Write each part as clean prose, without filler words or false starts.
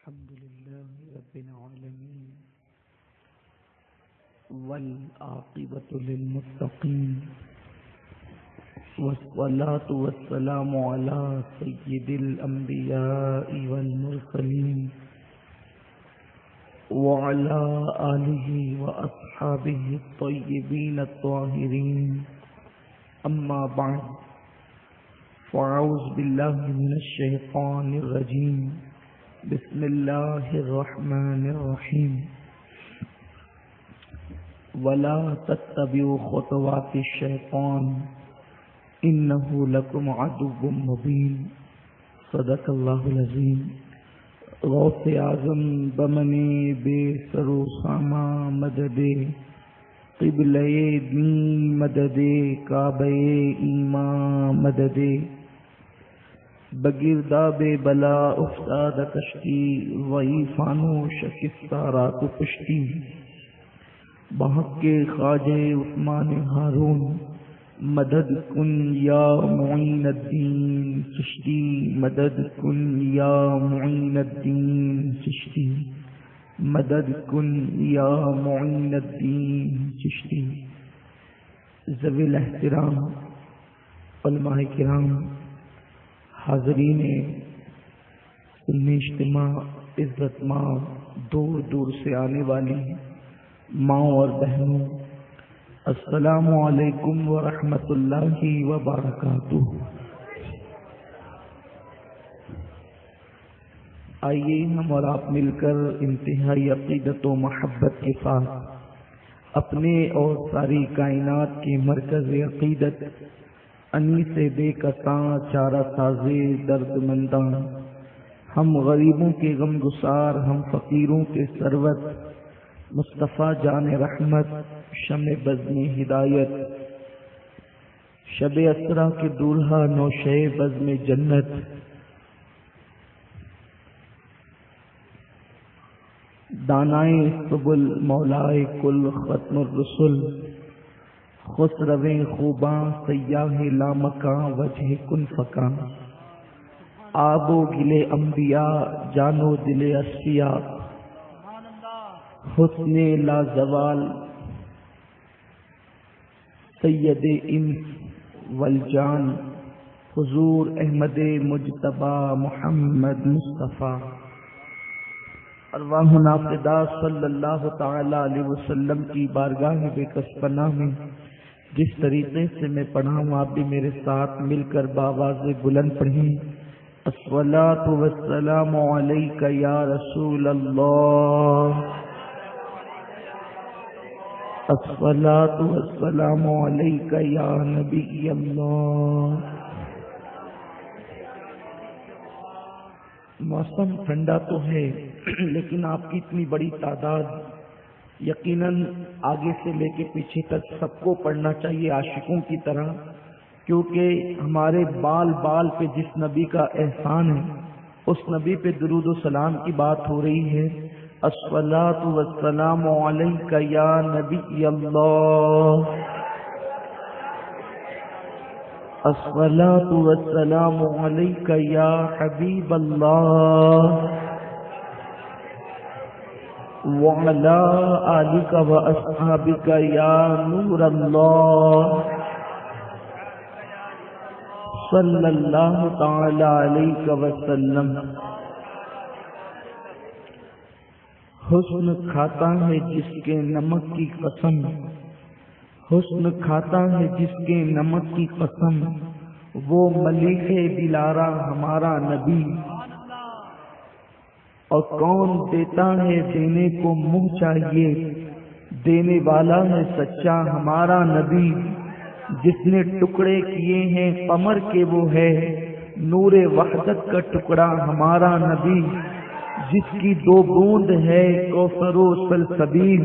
الحمد لله رب العالمين والعاقبة للمتقين والصلاة والسلام على سيد الأنبياء والمرسلين وعلى آله وأصحابه الطيبين الطاهرين أما بعد فأعوذ بالله من الشيطان الرجيم بسم الله الرحمن الرحيم ولا تتبعوا خطوات الشيطان إنه لكم عدو مبين صدق الله العظيم غوث اعظم بمنی بے سرو ساما مدد قبلہ دین مدد کعبہ ایمان مدد بگرداب بلا افتاد کشتی ضعیفانو شکستہ رات پشتی بحق کے خواجہ عثمان ہارون مدد کن یا معین الدین چشتی مدد کن یا معین الدین چشتی مدد کن یا معین الدین چشتی ذوی الاحترام علماء کرام حاضرین سنی اجتماع عزت ماں دور دور سے آنے والی ماں اور بہنوں السلام علیکم ورحمۃ اللہ وبرکاتہ۔ آئیے ہم اور آپ مل کر انتہائی عقیدت و محبت کے ساتھ اپنے اور ساری کائنات کے مرکز عقیدت انی سے بے کساں چارہ سازے درد منداں ہم غریبوں کے غم گسار ہم فقیروں کے سرورت مصطفیٰ جان رحمت شمع بزم ہدایت شب اسرا کے دولہا نوشے بزم جنت دانائے سبل مولائے کل ختم الرسل خسرویں خوباں سیاہ لامکاں وجہ کن فکاں آب و گلے انبیاء جانو دل اصفیاء حسن لا زوال سید انس والجان حضور احمد مجتبی محمد مصطفیٰ ارواحنا فدا صلی اللہ تعالی علیہ وسلم کی بارگاہ بے کس پناہ میں جس طریقے سے میں پڑھا ہوں آپ بھی میرے ساتھ مل کر بآواز بلند پڑھیں الصلاۃ والسلام علیک یا رسول اللہ، الصلاۃ والسلام علیک یا نبی اللہ۔ موسم ٹھنڈا تو ہے لیکن آپ کی اتنی بڑی تعداد یقیناً آگے سے لے کے پیچھے تک سب کو پڑھنا چاہیے عاشقوں کی طرح، کیونکہ ہمارے بال بال پہ جس نبی کا احسان ہے اس نبی پہ درود و سلام کی بات ہو رہی ہے۔ الصلاۃ والسلام علیک یا نبی اللہ، الصلاۃ والسلام علیک یا حبیب اللہ وعلی آلک و اصحابک یا نور اللہ صلی اللہ تعالی علیہ وسلم۔ حسن کھاتا ہے جس کے نمک کی قسم، حسن کھاتا ہے جس کے نمک کی قسم، وہ ملیح دلارا ہمارا نبی، اور کون دیتا ہے دینے کو منہ چاہیے، دینے والا ہے سچا ہمارا نبی، جس نے ٹکڑے کیے ہیں قمر کے وہ ہے، نور وحدت کا ٹکڑا ہمارا نبی، جس کی دو بوند ہے کوثر و سلسبیل،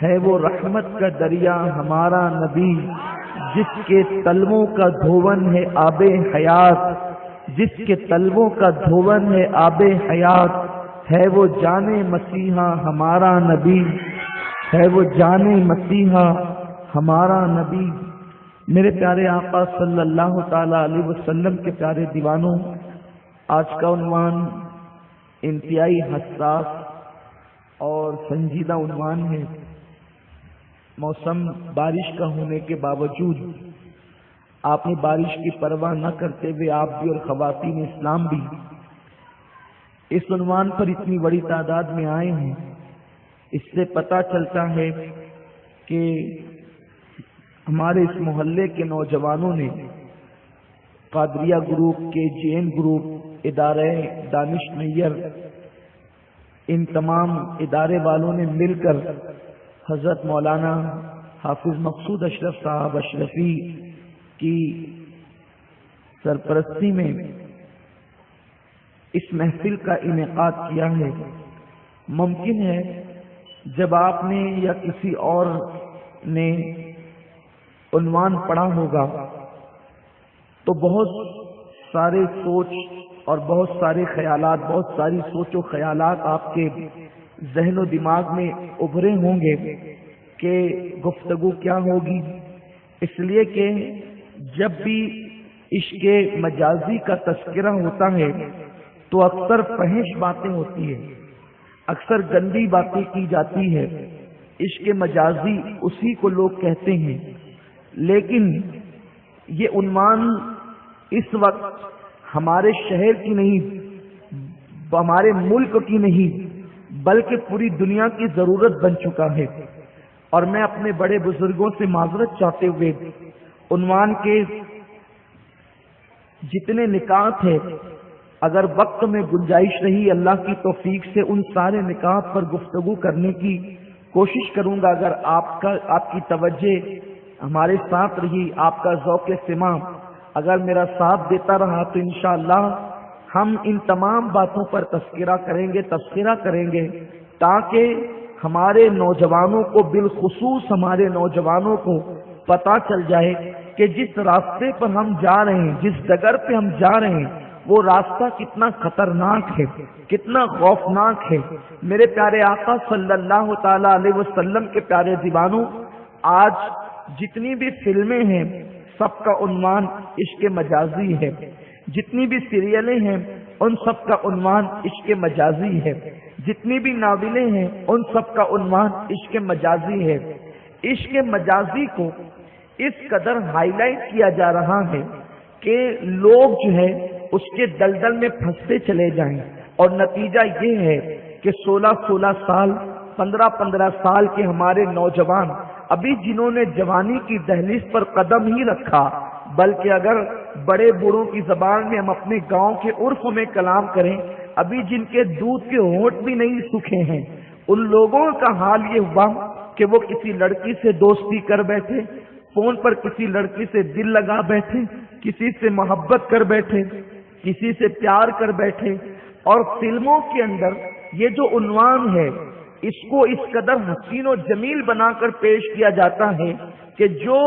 ہے وہ رحمت کا دریا ہمارا نبی، جس کے تلووں کا دھون ہے آب حیات، جس کے تلووں کا دھون ہے آب حیات، ہے وہ جان مسیحا ہمارا نبی، ہے وہ جان مسیحا ہمارا نبی۔ میرے پیارے آقا صلی اللہ تعالی علیہ وسلم کے پیارے دیوانوں، آج کا عنوان انتہائی حساس اور سنجیدہ عنوان ہے۔ موسم بارش کا ہونے کے باوجود آپ نے بارش کی پرواہ نہ کرتے ہوئے آپ بھی اور خواتین اسلام بھی اس عنوان پر اتنی بڑی تعداد میں آئے ہیں۔ اس سے پتہ چلتا ہے کہ ہمارے اس محلے کے نوجوانوں نے قادریہ گروپ کے جین گروپ ادارہ دانش نیر ان تمام ادارے والوں نے مل کر حضرت مولانا حافظ مقصود اشرف صاحب اشرفی کی سرپرستی میں اس محفل کا انعقاد کیا ہے۔ ممکن ہے جب آپ نے یا کسی اور نے عنوان پڑھا ہوگا تو بہت سارے سوچ اور بہت سارے خیالات، بہت ساری سوچ و خیالات آپ کے ذہن و دماغ میں ابھرے ہوں گے کہ گفتگو کیا ہوگی، اس لیے کہ جب بھی عشق مجازی کا تذکرہ ہوتا ہے تو اکثر فحش باتیں ہوتی ہیں، اکثر گندی باتیں کی جاتی ہے۔ عشق مجازی اسی کو لوگ کہتے ہیں، لیکن یہ عنوان اس وقت ہمارے شہر کی نہیں، ہمارے ملک کی نہیں، بلکہ پوری دنیا کی ضرورت بن چکا ہے۔ اور میں اپنے بڑے بزرگوں سے معذرت چاہتے ہوئے عنوان کے جتنے نکات ہیں، اگر وقت میں گنجائش رہی اللہ کی توفیق سے ان سارے نکات پر گفتگو کرنے کی کوشش کروں گا۔ اگر آپ کی توجہ ہمارے ساتھ رہی، آپ کا ذوق سماع اگر میرا ساتھ دیتا رہا تو انشاءاللہ ہم ان تمام باتوں پر تذکرہ کریں گے تاکہ ہمارے نوجوانوں کو، بالخصوص ہمارے نوجوانوں کو پتہ چل جائے کہ جس راستے پر ہم جا رہے ہیں، جس ڈگر پہ ہم جا رہے ہیں، وہ راستہ کتنا خطرناک ہے، کتنا خوفناک ہے۔ میرے پیارے آقا صلی اللہ تعالی علیہ وسلم کے پیارے دیوانوں، آج جتنی بھی فلمیں ہیں سب کا عنوان عشق مجازی ہے، جتنی بھی سیریلیں ہیں ان سب کا عنوان عشق مجازی ہے، جتنی بھی ناولیں ہیں ان سب کا عنوان عشق مجازی ہے۔ عشق مجازی کو اس قدر ہائی لائٹ کیا جا رہا ہے کہ لوگ جو ہے اس کے دلدل میں پھنستے چلے جائیں، اور نتیجہ یہ ہے کہ 16 سال 15 سال کے ہمارے نوجوان ابھی جنہوں نے جوانی کی دہلیز پر قدم ہی رکھا، بلکہ اگر بڑے بوڑھوں کی زبان میں ہم اپنے گاؤں کے عرف میں کلام کریں، ابھی جن کے دودھ کے ہونٹ بھی نہیں سوکھے ہیں، ان لوگوں کا حال یہ ہوا کہ وہ کسی لڑکی سے دوستی کر بیٹھے، فون پر کسی لڑکی سے دل لگا بیٹھے، کسی سے محبت کر بیٹھے، کسی سے پیار کر بیٹھے، اور فلموں کے اندر یہ جو عنوان ہے اس کو اس قدر حسین و جمیل بنا کر پیش کیا جاتا ہے کہ جو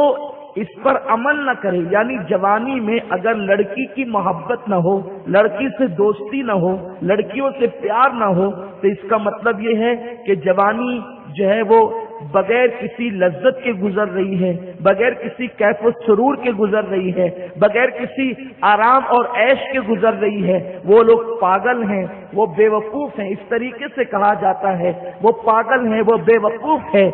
اس پر عمل نہ کرے، یعنی جوانی میں اگر لڑکی کی محبت نہ ہو، لڑکی سے دوستی نہ ہو، لڑکیوں سے پیار نہ ہو، تو اس کا مطلب یہ ہے کہ جوانی جو ہے وہ بغیر کسی لذت کے گزر رہی ہے، بغیر کسی کیف و سرور کے گزر رہی ہے، بغیر کسی آرام اور عیش کے گزر رہی ہے۔ وہ لوگ پاگل ہیں، وہ بے وقوف ہیں، اس طریقے سے کہا جاتا ہے وہ پاگل ہیں، وہ بے وقوف ہے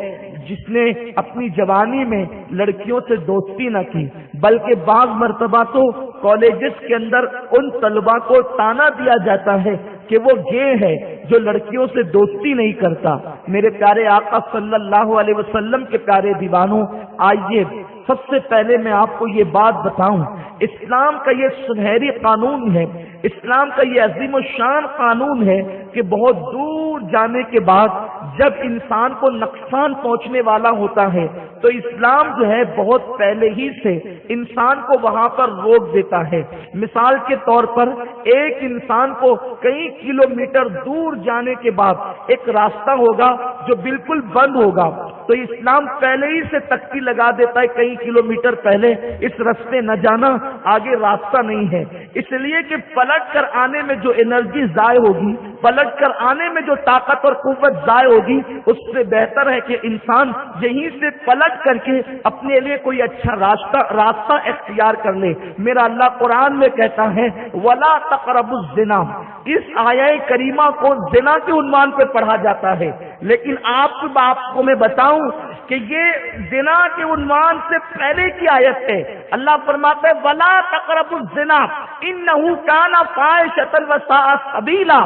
جس نے اپنی جوانی میں لڑکیوں سے دوستی نہ کی، بلکہ بعض مرتبہ تو کالجز کے اندر ان طلباء کو تانا دیا جاتا ہے کہ وہ گے ہے جو لڑکیوں سے دوستی نہیں کرتا۔ میرے پیارے آقا صلی اللہ علیہ وسلم کے پیارے دیوانوں، آئیے سب سے پہلے میں آپ کو یہ بات بتاؤں، اسلام کا یہ سنہری قانون ہے، اسلام کا یہ عظیم الشان قانون ہے کہ بہت دور جانے کے بعد جب انسان کو نقصان پہنچنے والا ہوتا ہے تو اسلام جو ہے بہت پہلے ہی سے انسان کو وہاں پر روک دیتا ہے۔ مثال کے طور پر ایک انسان کو کئی کلومیٹر دور جانے کے بعد ایک راستہ ہوگا جو بالکل بند ہوگا، تو اسلام پہلے ہی سے تکتی لگا دیتا ہے کئی کلومیٹر پہلے اس راستے نہ جانا، آگے راستہ نہیں ہے، اس لیے کہ پلٹ کر آنے میں جو انرجی ضائع ہوگی پلٹ کر آنے میں جو طاقت اور قوت ضائع ہوگی، اس سے بہتر ہے کہ انسان یہیں سے پلٹ کر کے اپنے لیے کوئی اچھا راستہ اختیار کر لے۔ میرا اللہ قرآن میں کہتا ہے وَلَا تَقْرَبُوا الزِّنَا، اس آیہ کریمہ کو زنا کے عنوان پہ پڑھا جاتا ہے، لیکن آپ کو میں بتاؤں کہ یہ زنا کے عنوان سے پہلے کی آیت ہے۔ اللہ فرماتا ہے وَلَا تَقْرَبُوا الزِّنَا إِنَّهُ كَانَ فَاحِشَةً وَسَاءَ سَبِيلًا،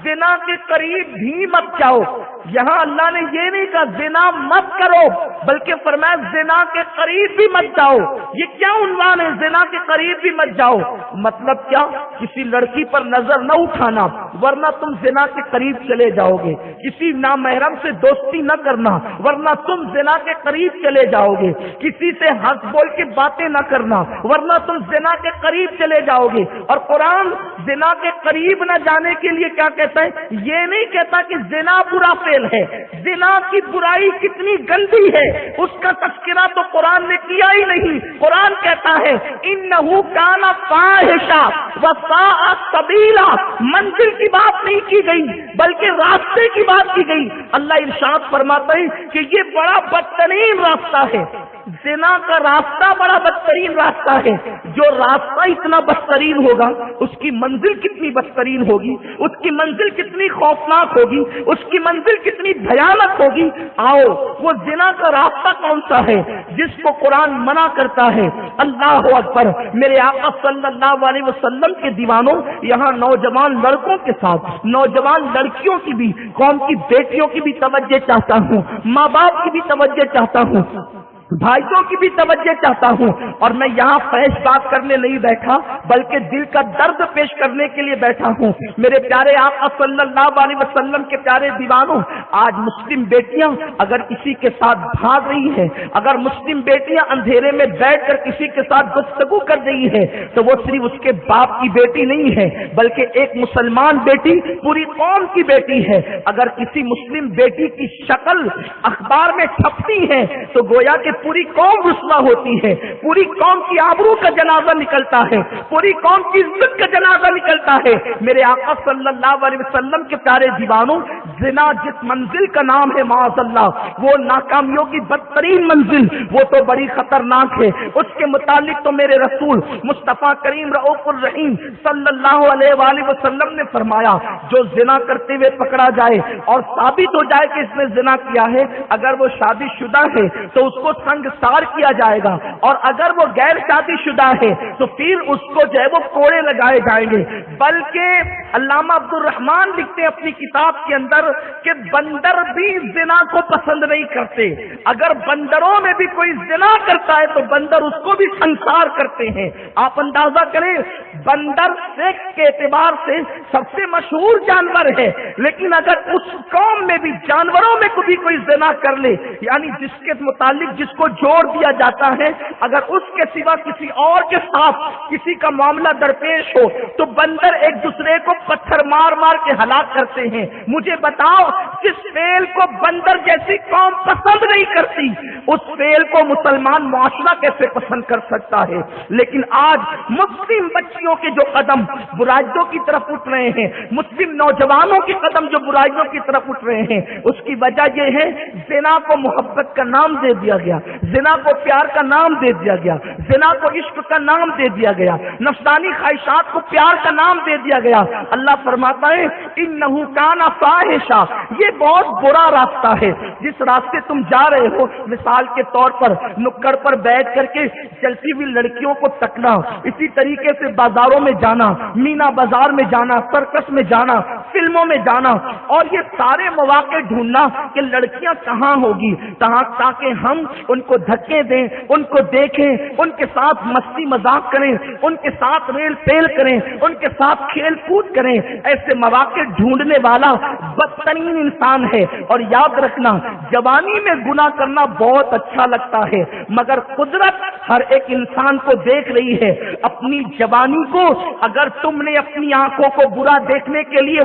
زنا کے قریب بھی مت جاؤ۔ یہاں اللہ نے یہ نہیں کہا زنا مت کرو، بلکہ فرمایا زنا کے قریب بھی مت جاؤ۔ یہ کیا عنوان ہے، زنا کے قریب بھی مت جاؤ؟ مطلب کیا؟ کسی لڑکی پر نظر نہ اٹھانا ورنہ تم زنا کے قریب چلے جاؤ گے، کسی نامحرم سے دوستی نہ کرنا ورنہ تم زنا کے قریب چلے جاؤ گے، کسی سے ہنس بول کے باتیں نہ کرنا ورنہ تم زنا کے قریب چلے جاؤ گے۔ اور قرآن زنا کے قریب نہ جانے کے لیے کیا کہتا ہے؟ یہ نہیں کہتا کہ زنا برا فعل ہے، زنا کی برائی کتنی گندی ہے اس کا تذکرہ تو قرآن نے کیا ہی نہیں۔ قرآن کہتا ہے انہ کان فاحشہ وساء سبیلا، منزل کی بات نہیں کی گئی بلکہ راستے کی بات کی گئی۔ اللہ ارشاد فرماتا ہے کہ یہ بڑا بدترین راستہ ہے، زنا کا راستہ بڑا بدترین راستہ ہے۔ جو راستہ اتنا بدترین ہوگا اس کی منزل کتنی بدترین ہوگی، اس کی منزل کتنی خوفناک ہوگی، اس کی منزل کتنی بھیانک ہوگی۔ آؤ وہ زنا کا راستہ کون سا ہے جس کو قرآن منع کرتا ہے؟ اللہ اکبر۔ میرے آقا صلی اللہ علیہ وسلم کے دیوانوں، یہاں نوجوان لڑکوں کے ساتھ نوجوان لڑکیوں کی بھی، قوم کی بیٹیوں کی بھی توجہ چاہتا ہوں، ماں باپ کی بھی توجہ چاہتا ہوں، بھائیوں کی بھی توجہ چاہتا ہوں۔ اور میں یہاں فحش بات کرنے نہیں بیٹھا بلکہ دل کا درد پیش کرنے کے لیے بیٹھا ہوں۔ میرے پیارے آقا صلی اللہ علیہ وسلم کے پیارے دیوانوں، آج مسلم بیٹیاں اگر کسی کے ساتھ بھاگ رہی ہیں، اگر مسلم بیٹیاں اندھیرے میں بیٹھ کر کسی کے ساتھ گفتگو کر رہی ہے تو وہ صرف اس کے باپ کی بیٹی نہیں ہے بلکہ ایک مسلمان بیٹی پوری قوم کی بیٹی ہے۔ اگر کسی مسلم بیٹی کی شکل اخبار میں چھپتی ہے تو گویا کہ پوری قوم رسوا ہوتی ہے، پوری قوم کی آبرو کا جنازہ نکلتا ہے، پوری قوم کی عزت کا جنازہ نکلتا ہے۔ میرے آقا صلی اللہ علیہ وسلم کے پیارے دیوانوں، زنا جس منزل کا نام ہے معاذ اللہ، وہ ناکامیوں کی بدترین منزل، وہ تو بڑی خطرناک ہے۔ اس کے متعلق تو میرے رسول مصطفیٰ کریم رؤوف الرحیم صلی اللہ علیہ وآلہ وسلم نے فرمایا جو زنا کرتے ہوئے پکڑا جائے اور ثابت ہو جائے کہ اس نے زنا کیا ہے، اگر وہ شادی شدہ ہے تو اس کو سنگسار کیا جائے گا، اور اگر وہ غیر شادی شدہ ہے تو پھر اس کو جو ہے وہ کوڑے لگائے جائیں گے۔ بلکہ علامہ عبد الرحمان لکھتے ہیں اپنی کتاب کے اندر کہ بندر بھی زنا کو پسند نہیں کرتے، اگر بندروں میں بھی کوئی زنا کرتا ہے تو بندر اس کو بھی سنسار کرتے ہیں۔ آپ اندازہ کریں، بندر سیکس کے اعتبار سے سب سے مشہور جانور ہے، لیکن اگر اس قوم میں بھی جانوروں میں بھی کوئی زنا کر لے، یعنی جس کے متعلق جس کو جوڑ دیا جاتا ہے، اگر اس کے سوا کسی اور کے ساتھ کسی کا معاملہ درپیش ہو تو بندر ایک دوسرے کو پتھر مار مار کے ہلاک کرتے ہیں۔ مجھے بتاؤ جس فعل کو بندر جیسی قوم پسند نہیں کرتی اس فعل کو مسلمان معاشرہ کیسے پسند کر سکتا ہے؟ لیکن آج مسلم بچیوں کے جو قدم برائیوں کی طرف اٹھ رہے ہیں، مسلم نوجوانوں کے قدم جو برائیوں کی طرف اٹھ رہے ہیں، اس کی وجہ یہ ہے زنا کو محبت کا نام دے دیا گیا، زنا کو پیار کا نام دے دیا گیا، زنا کو عشق کا نام دے دیا گیا، نفسانی خواہشات کو پیار کا نام دے دیا گیا۔ اللہ فرماتا ہے انہ کان فاحشہ، یہ بہت برا راستہ ہے جس راستے تم جا رہے ہو۔ مثال کے طور پر نکڑ پر بیٹھ کر کے چلتی ہوئی لڑکیوں کو تکنا، اسی طریقے سے بازاروں میں جانا، مینا بازار میں جانا، سرکس میں جانا، فلموں میں جانا، اور یہ سارے مواقع ڈھونڈنا کہ لڑکیاں کہاں ہوگی تاکہ ہم ان کو دھکے دیں، ان کو دیکھیں، ان کے ساتھ مستی مذاق کریں، ان کے ساتھ ریل پیل کریں، ان کے ساتھ کھیل کود کریں۔ ایسے مواقع ڈھونڈنے والا بدترین انسان ہے۔ اور یاد رکھنا، جوانی میں گناہ کرنا بہت اچھا لگتا ہے مگر قدرت ہر ایک انسان کو دیکھ رہی ہے۔ اپنی جوانی کو اگر تم نے اپنی آنکھوں کو برا دیکھنے کے لیے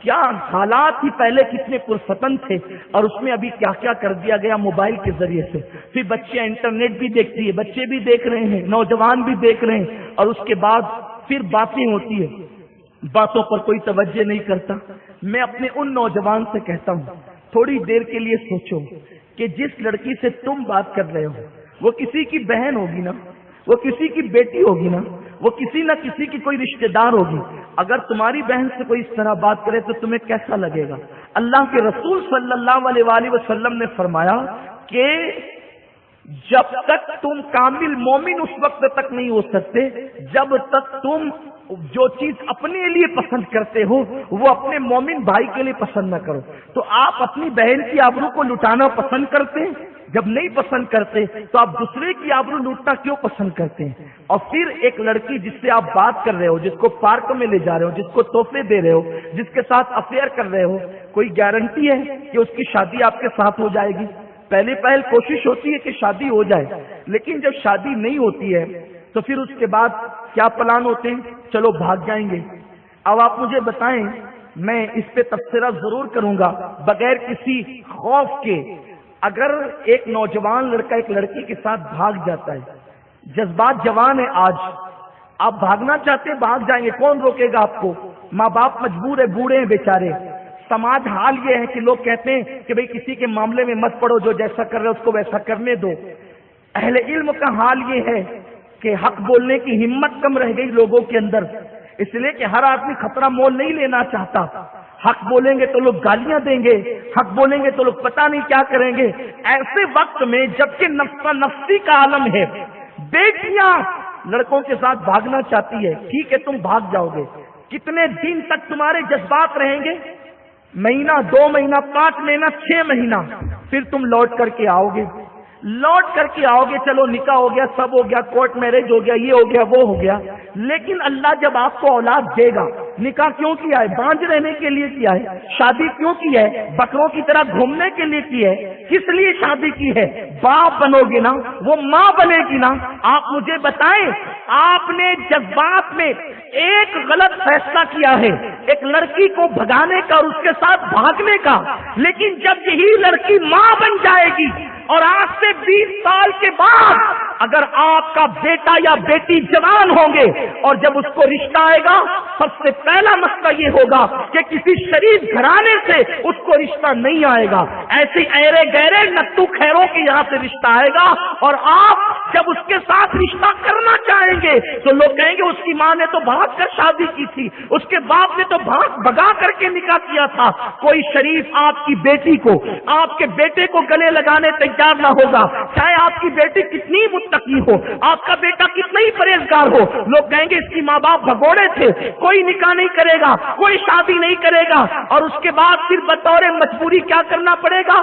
کیا حالات ہی پہلے کتنے پرفتن تھے اور اس میں ابھی کیا کیا کر دیا گیا موبائل کے ذریعے سے. پھر بچے انٹرنیٹ بھی دیکھتی ہے، بچے بھی دیکھ رہے ہیں، نوجوان بھی دیکھ رہے ہیں، اور اس کے بعد پھر باتیں ہوتی ہے، باتوں پر کوئی توجہ نہیں کرتا. میں اپنے ان نوجوان سے کہتا ہوں تھوڑی دیر کے لیے سوچو کہ جس لڑکی سے تم بات کر رہے ہو وہ کسی کی بہن ہوگی نا، وہ کسی کی بیٹی ہوگی نا، وہ کسی نہ کسی کی کوئی رشتہ دار ہوگی. اگر تمہاری بہن سے کوئی اس طرح بات کرے تو تمہیں کیسا لگے گا؟ اللہ کے رسول صلی اللہ علیہ وآلہ وسلم نے فرمایا کہ جب تک تم کامل مومن اس وقت تک نہیں ہو سکتے جب تک تم جو چیز اپنے لیے پسند کرتے ہو وہ اپنے مومن بھائی کے لیے پسند نہ کرو. تو آپ اپنی بہن کی آبرو کو لٹانا پسند کرتے ہیں؟ جب نہیں پسند کرتے تو آپ دوسرے کی آبرو لوٹنا کیوں پسند کرتے ہیں؟ اور پھر ایک لڑکی جس سے آپ بات کر رہے ہو، جس کو پارک میں لے جا رہے ہو، جس کو تحفے دے رہے ہو، جس کے ساتھ افیئر کر رہے ہو، کوئی گارنٹی ہے کہ اس کی شادی آپ کے ساتھ ہو جائے گی؟ پہل کوشش ہوتی ہے کہ شادی ہو جائے، لیکن جب شادی نہیں ہوتی ہے تو پھر اس کے بعد کیا پلان ہوتے ہیں؟ چلو بھاگ جائیں گے. اب آپ مجھے بتائیں، میں اس پہ تبصرہ ضرور کروں گا بغیر کسی خوف کے. اگر ایک نوجوان لڑکا ایک لڑکی کے ساتھ بھاگ جاتا ہے، جذبات جوان ہے، آج آپ بھاگنا چاہتے ہیں بھاگ جائیں گے، کون روکے گا آپ کو؟ ماں باپ مجبور ہے، بوڑھے ہیں بیچارے. سماج حال یہ ہے کہ لوگ کہتے ہیں کہ بھئی کسی کے معاملے میں مت پڑو، جو جیسا کر رہے اس کو ویسا کرنے دو. اہل علم کا حال یہ ہے کہ حق بولنے کی ہمت کم رہ گئی لوگوں کے اندر، اس لیے کہ ہر آدمی خطرہ مول نہیں لینا چاہتا. حق بولیں گے تو لوگ گالیاں دیں گے، حق بولیں گے تو لوگ پتہ نہیں کیا کریں گے. ایسے وقت میں جبکہ نفسی کا عالم ہے، بیٹیاں لڑکوں کے ساتھ بھاگنا چاہتی ہے، ٹھیک ہے تم بھاگ جاؤ گے، کتنے دن تک تمہارے جذبات رہیں گے؟ مہینہ، 2 مہینہ، 5 مہینہ، 6 مہینہ. پھر تم لوٹ کر کے آؤ گے، چلو نکاح ہو گیا، سب ہو گیا، کورٹ میرج ہو گیا، یہ ہو گیا، وہ ہو گیا. لیکن اللہ جب آپ کو اولاد دے گا، نکاح کیوں کیا ہے؟ بانجھ رہنے کے لیے کیا ہے. شادی کیوں کی ہے؟ بکروں کی طرح گھومنے کے لیے کی ہے. کس لیے شادی کی ہے؟ باپ بنو گے نا، وہ ماں بنے گی نا. آپ مجھے بتائیں، آپ نے جذبات میں ایک غلط فیصلہ کیا ہے ایک لڑکی کو بھگانے کا اور اس کے ساتھ بھاگنے کا، لیکن جب یہی لڑکی ماں بن جائے گی اور آج سے 20 سال کے بعد اگر آپ کا بیٹا یا بیٹی جوان ہوں گے اور جب اس کو رشتہ آئے گا، سب سے پہلا مسئلہ یہ ہوگا کہ کسی شریف گھرانے سے اس کو رشتہ نہیں آئے گا. ایسے ایرے گہرے نتو خیروں کے یہاں سے رشتہ آئے گا، اور آپ جب اس کے ساتھ رشتہ کرنا چاہیں گے تو لوگ کہیں گے اس کی ماں نے تو بھاگ کر شادی کی تھی، اس کے باپ نے تو بھگا کر کے نکاح کیا تھا. کوئی شریف آپ کی بیٹی کو، آپ کے بیٹے کو گلے لگانے تیار نہ ہوگا، چاہے آپ کی بیٹی کتنی متقی ہو، آپ کا بیٹا کتنا ہی پرہیزگار ہو. لوگ کہیں گے اس کی ماں باپ بھگوڑے تھے، کوئی نکاح نہیں کرے گا، کوئی شادی نہیں کرے گا. اور اس کے بعد پھر بطور مجبوری کیا کرنا پڑے گا؟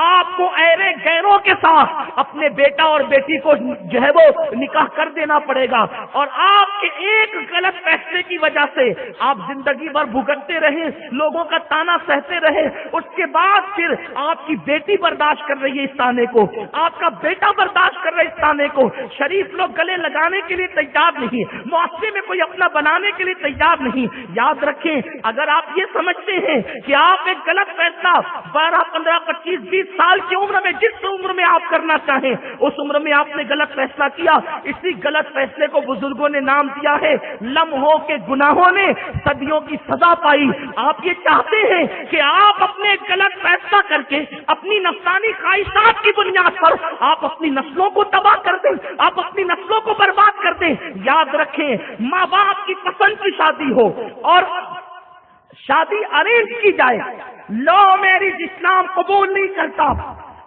آپ کو ایرے غیروں کے ساتھ اپنے بیٹا اور بیٹی کو جو ہے وہ نکاح کر دینا پڑے گا. اور آپ کے ایک غلط فیصلے کی وجہ سے آپ زندگی بھر بھگتتے رہے، لوگوں کا تانا سہتے رہے. اس کے بعد پھر آپ کی بیٹی برداشت کر رہی ہے اس تانے کو، آپ کا بیٹا برداشت کر رہا ہے اس تانے کو. شریف لوگ گلے لگانے کے لیے تیار نہیں، معاشرے میں کوئی اپنا بنانے کے لیے تیار نہیں. یاد رکھیں، اگر آپ یہ سمجھتے ہیں کہ آپ ایک غلط فیصلہ 12، 15، 25، 20 سال کی عمر میں جس عمر میں آپ کرنا چاہیں اس عمر میں آپ نے غلط فیصلہ کیا، اسی غلط فیصلے کو بزرگوں نے نام دیا ہے لمحوں کے گناہوں نے صدیوں کی سزا پائی. آپ یہ چاہتے ہیں کہ آپ اپنے غلط فیصلہ کر کے اپنی نفسانی خواہشات کی بنیاد پر آپ اپنی نسلوں کو تباہ کر دیں، آپ اپنی نسلوں کو برباد کر دیں. یاد رکھیں، ماں باپ کی پسند کی شادی ہو اور شادی ارینج کی جائے، لو میرج اسلام قبول نہیں کرتا،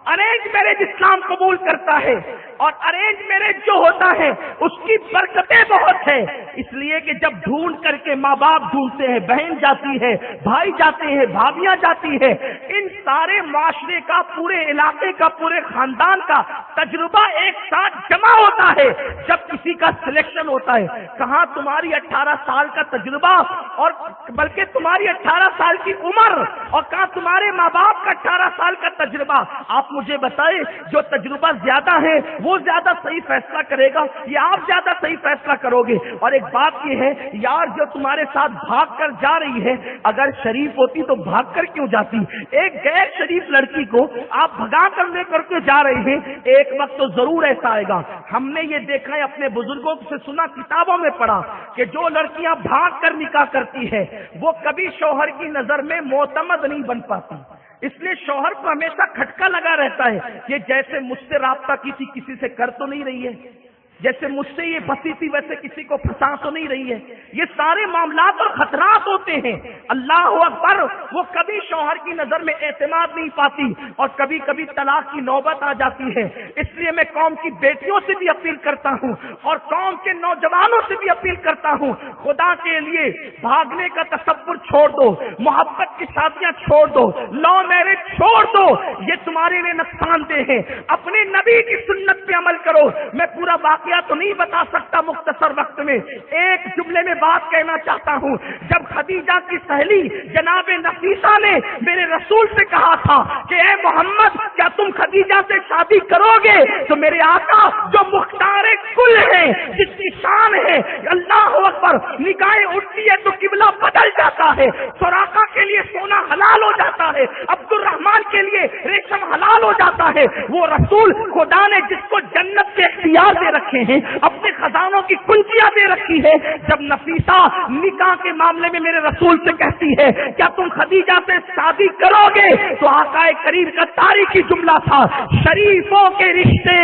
ارینج میرج اسلام قبول کرتا ہے. اور ارینج میرج جو ہوتا ہے اس کی برکتیں بہت ہیں، اس لیے کہ جب ڈھونڈ کر کے ماں باپ ڈھونڈتے ہیں، بہن جاتی ہے، بھائی جاتے ہیں، بھابیاں جاتی ہے، ان سارے معاشرے کا، پورے علاقے کا، پورے خاندان کا تجربہ ایک ساتھ جمع ہوتا ہے جب کسی کا سلیکشن ہوتا ہے. کہاں تمہاری 18 سال کا تجربہ اور بلکہ تمہاری 18 سال کی عمر، اور کہاں تمہارے ماں باپ کا 18 سال کا تجربہ. آپ مجھے بتائیں جو تجربہ زیادہ ہے وہ زیادہ صحیح فیصلہ کرے گا یا آپ زیادہ صحیح فیصلہ کرو گے؟ اور ایک بات یہ ہے یار، جو تمہارے ساتھ بھاگ کر جا رہی ہے اگر شریف ہوتی تو بھاگ کر کیوں جاتی؟ ایک غیر شریف لڑکی کو آپ بھگا کر لے کر کے جا رہے ہیں، ایک وقت تو ضرور ایسا آئے گا۔ ہم نے یہ دیکھا ہے، اپنے بزرگوں سے سنا، کتابوں میں پڑھا کہ جو لڑکیاں بھاگ کر نکاح کرتی ہے وہ کبھی شوہر کی نظر میں معتمد نہیں بن پاتی، اس لیے شوہر کو ہمیشہ کھٹکا لگا رہتا ہے کہ جیسے مجھ سے رابطہ کسی سے کر تو نہیں رہی ہے، جیسے مجھ سے یہ پھنسی تھی ویسے کسی کو پھنسا تو نہیں رہی ہے۔ یہ سارے معاملات اور خطرات ہوتے ہیں۔ اللہ اکبر، وہ کبھی شوہر کی نظر میں اعتماد نہیں پاتی اور کبھی کبھی طلاق کی نوبت آ جاتی ہے۔ اس لیے میں قوم کی بیٹیوں سے بھی اپیل کرتا ہوں اور قوم کے نوجوانوں سے بھی اپیل کرتا ہوں، خدا کے لیے بھاگنے کا تصور چھوڑ دو، محبت کی شادیاں چھوڑ دو، لو میرج چھوڑ دو، یہ تمہارے لیے نقصان دہ ہے۔ اپنے نبی کی سنت پہ عمل کرو۔ میں پورا واقعہ تو نہیں بتا سکتا مختصر وقت میں، ایک جملے میں بات کہنا چاہتا ہوں۔ جب خدیجہ کی سہیلی جناب نفیسہ نے میرے رسول سے کہا تھا کہ اے محمد کیا تم خدیجہ سے شادی کرو گے، تو میرے آقا جو مختار کل ہے، جس کی شان ہے اللہ اکبر، نگاہیں اٹھتی ہے تو قبلہ بدل جاتا ہے، سراقہ کے لیے سونا حلال ہو جاتا ہے، عبد الرحمان کے لیے ریشم حلال ہو جاتا ہے۔ وہ رسول خدا نے جس کو جنت کے اختیار دے رکھے ہیں، اپنے خزانوں کی کنجیاں دے رکھی ہے، جب نفیسہ نکاح کے معاملے میں میرے رسول سے کہتی ہے کیا تم خدیجہ سے شادی کرو گے، تو آقا کریم کا تاریخی جملہ تھا، شریفوں کے رشتے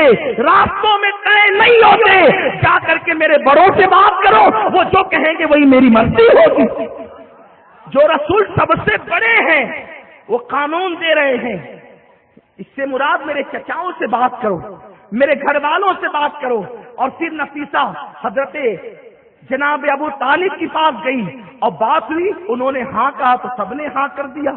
راستوں میں طے نہیں ہوتے، جا کر کے میرے بڑوں سے بات کرو، وہ جو کہیں گے وہی میری مرضی ہوگی۔ جو رسول سب سے بڑے ہیں وہ قانون دے رہے ہیں، اس سے مراد میرے چچاؤں سے بات کرو، میرے گھر والوں سے بات کرو۔ اور پھر نفیسہ حضرت جناب ابو طالب کے پاس گئی اور بات ہوئی، انہوں نے ہاں کہا تو سب نے ہاں کر دیا۔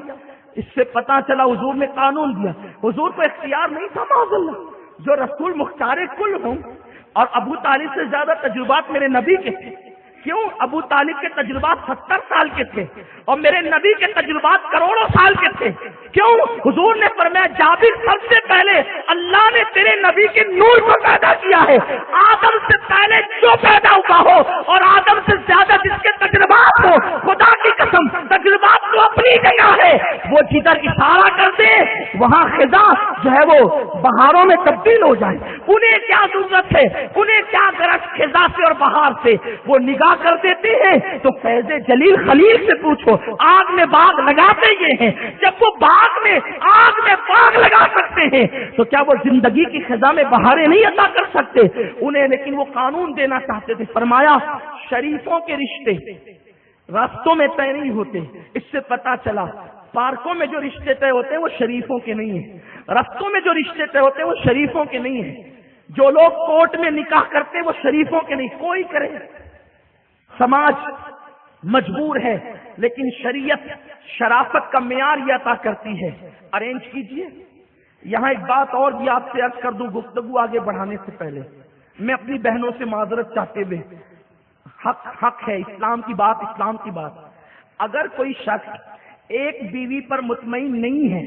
اس سے پتا چلا حضور نے قانون دیا، حضور کو اختیار نہیں تھا معاذ اللہ۔ جو رسول مختار کل ہوں، اور ابو طالب سے زیادہ تجربات میرے نبی کے تھے، کیوں؟ ابو طالب کے تجربات 70 سال کے تھے اور میرے نبی کے تجربات کروڑوں سال کے تھے، کیوں؟ حضور نے فرمایا جابر سب سے پہلے اللہ نے تیرے نبی کے نور کو پیدا کیا ہے، آدم سے پہلے جو پیدا ہوا ہو اور آدم سے زیادہ جس کے تجربات ہو، خدا کی قسم تجربات تو اپنی جگہ ہے، وہ جدھر اشارہ کر دے وہاں خزاں جو ہے وہ بہاروں میں تبدیل ہو جائے۔ انہیں کیا ضرورت ہے، انہیں کیا غرض خزاں سے اور بہار سے؟ وہ نگاہ کر دیتے ہیں تو فیض جلیل خلیل سے پوچھو، آگ میں باغ لگاتے یہ ہیں، جب وہ باغ میں آگ میں باغ لگا سکتے ہیں تو کیا وہ زندگی کی خزاں میں بہاریں نہیں عطا کر سکتے انہیں؟ لیکن وہ قانون دینا چاہتے تھے۔ فرمایا شریفوں کے رشتے راستوں میں طے نہیں ہوتے۔ اس سے پتا چلا پارکوں میں جو رشتے طے ہوتے ہیں وہ شریفوں کے نہیں ہیں، رستوں میں جو رشتے طے ہوتے ہیں وہ شریفوں کے نہیں ہیں، جو لوگ کورٹ میں نکاح کرتے ہیں وہ شریفوں کے نہیں۔ کوئی کرے، سماج مجبور ہے، لیکن شریعت شرافت کا معیار یہ عطا کرتی ہے، ارینج کیجئے۔ یہاں ایک بات اور بھی آپ سے عرض کر دوں گفتگو آگے بڑھانے سے پہلے، میں اپنی بہنوں سے معذرت چاہتے ہوئے، حق ہے، اسلام کی بات، اسلام کی بات، اگر کوئی شخص ایک بیوی پر مطمئن نہیں ہے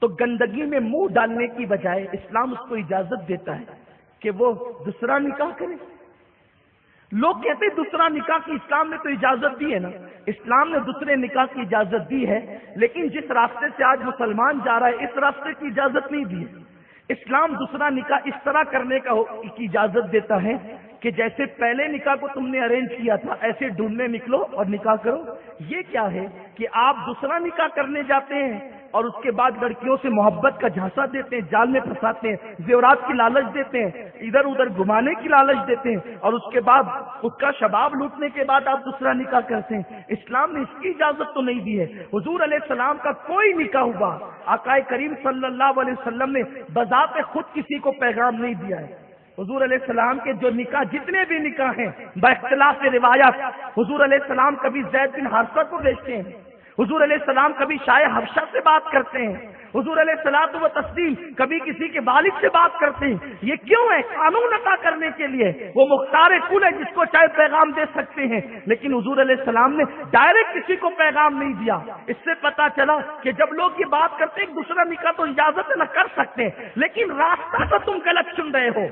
تو گندگی میں منہ ڈالنے کی بجائے اسلام اس کو اجازت دیتا ہے کہ وہ دوسرا نکاح کرے۔ لوگ کہتے ہیں دوسرا نکاح کی اسلام نے تو اجازت دی ہے نا، اسلام نے دوسرے نکاح کی اجازت دی ہے، لیکن جس راستے سے آج مسلمان جا رہا ہے اس راستے کی اجازت نہیں دی ہے۔ اسلام دوسرا نکاح اس طرح کرنے کی اجازت دیتا ہے کہ جیسے پہلے نکاح کو تم نے ارینج کیا تھا ایسے ڈھونڈنے نکلو اور نکاح کرو۔ یہ کیا ہے کہ آپ دوسرا نکاح کرنے جاتے ہیں اور اس کے بعد لڑکیوں سے محبت کا جھانسا دیتے ہیں، جال میں پھنساتے ہیں، زیورات کی لالچ دیتے ہیں، ادھر ادھر گھمانے کی لالچ دیتے ہیں، اور اس کے بعد اس کا شباب لوٹنے کے بعد آپ دوسرا نکاح کرتے ہیں۔ اسلام نے اس کی اجازت تو نہیں دی ہے۔ حضور علیہ السلام کا کوئی نکاح ہوا، آقا کریم صلی اللہ علیہ وسلم نے بذات خود کسی کو پیغام نہیں دیا ہے۔ حضور علیہ السلام کے جو نکاح، جتنے بھی نکاح ہیں باختلاف روایات، حضور علیہ السلام کبھی زید بن حارثہ کو بھیجتے ہیں، حضور علیہ السلام کبھی شاہ حبشہ سے بات کرتے ہیں، حضور علیہ الصلوۃ والتسلیم کبھی کسی کے والد سے بات کرتے ہیں، یہ کیوں ہے؟ قانون عطا کرنے کے لیے، وہ مختار کل ہے جس کو چاہے پیغام دے سکتے ہیں، لیکن حضور علیہ السلام نے ڈائریکٹ کسی کو پیغام نہیں دیا۔ اس سے پتا چلا کہ جب لوگ یہ بات کرتے ہیں ایک دوسرا نکاح تو اجازت نہ کر سکتے ہیں، لیکن راستہ تو تم غلط چن رہے ہو،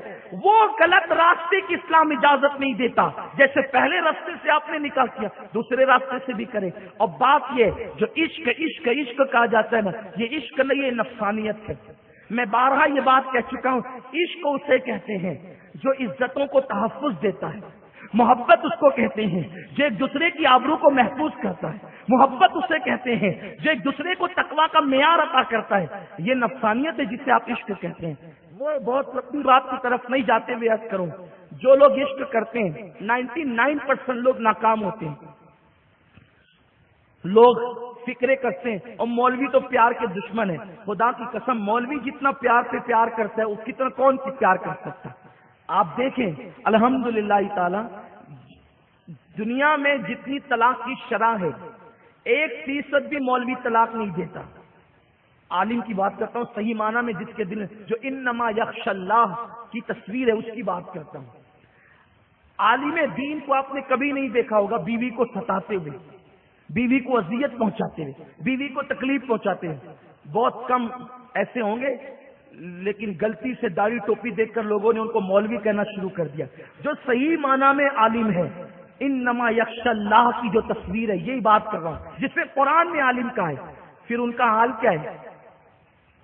وہ غلط راستے کی اسلام اجازت نہیں دیتا۔ جیسے پہلے راستے سے آپ نے نکاح کیا، دوسرے راستے سے بھی کرے۔ اور بات یہ جو عشق عشق عشق کہا جاتا ہے نا، یہ عشق نہیں، یہ نفسانیت ہے۔ میں بارہا یہ بات کہہ چکا ہوں، عشق اسے کہتے ہیں جو عزتوں کو تحفظ دیتا ہے، محبت اس کو کہتے ہیں جو ایک دوسرے کی آبرو کو محفوظ کرتا ہے، محبت اسے کہتے ہیں جو ایک دوسرے کو تقویٰ کا معیار عطا کرتا ہے۔ یہ نفسانیت ہے جسے آپ عشق کہتے ہیں۔ وہ بہت لمبی بات کی طرف نہیں جاتے ہوئے عرض کروں، جو لوگ عشق کرتے ہیں 99% لوگ ناکام ہوتے ہیں۔ لوگ فکرے کرتے ہیں اور مولوی تو پیار کے دشمن ہے۔ خدا کی قسم، مولوی جتنا پیار سے پیار کرتا ہے اس کی طرح کون سی پیار کر سکتا ہے؟ آپ دیکھیں الحمدللہ تعالی دنیا میں جتنی طلاق کی شرح ہے 1% بھی مولوی طلاق نہیں دیتا۔ عالم کی بات کرتا ہوں صحیح معنی میں، جس کے دل جو انما یخشی اللہ کی تصویر ہے اس کی بات کرتا ہوں۔ عالم دین کو آپ نے کبھی نہیں دیکھا ہوگا بیوی کو ستاتے ہوئے، بیوی کو اذیت پہنچاتے ہوئے، بیوی کو تکلیف پہنچاتے ہوئے۔ بہت کم ایسے ہوں گے، لیکن غلطی سے داڑھی ٹوپی دیکھ کر لوگوں نے ان کو مولوی کہنا شروع کر دیا۔ جو صحیح معنی میں عالم ہے، انما یخشی اللہ کی جو تصویر ہے یہی بات کر رہا ہوں، جس میں قرآن میں عالم کا ہے۔ پھر ان کا حال کیا ہے؟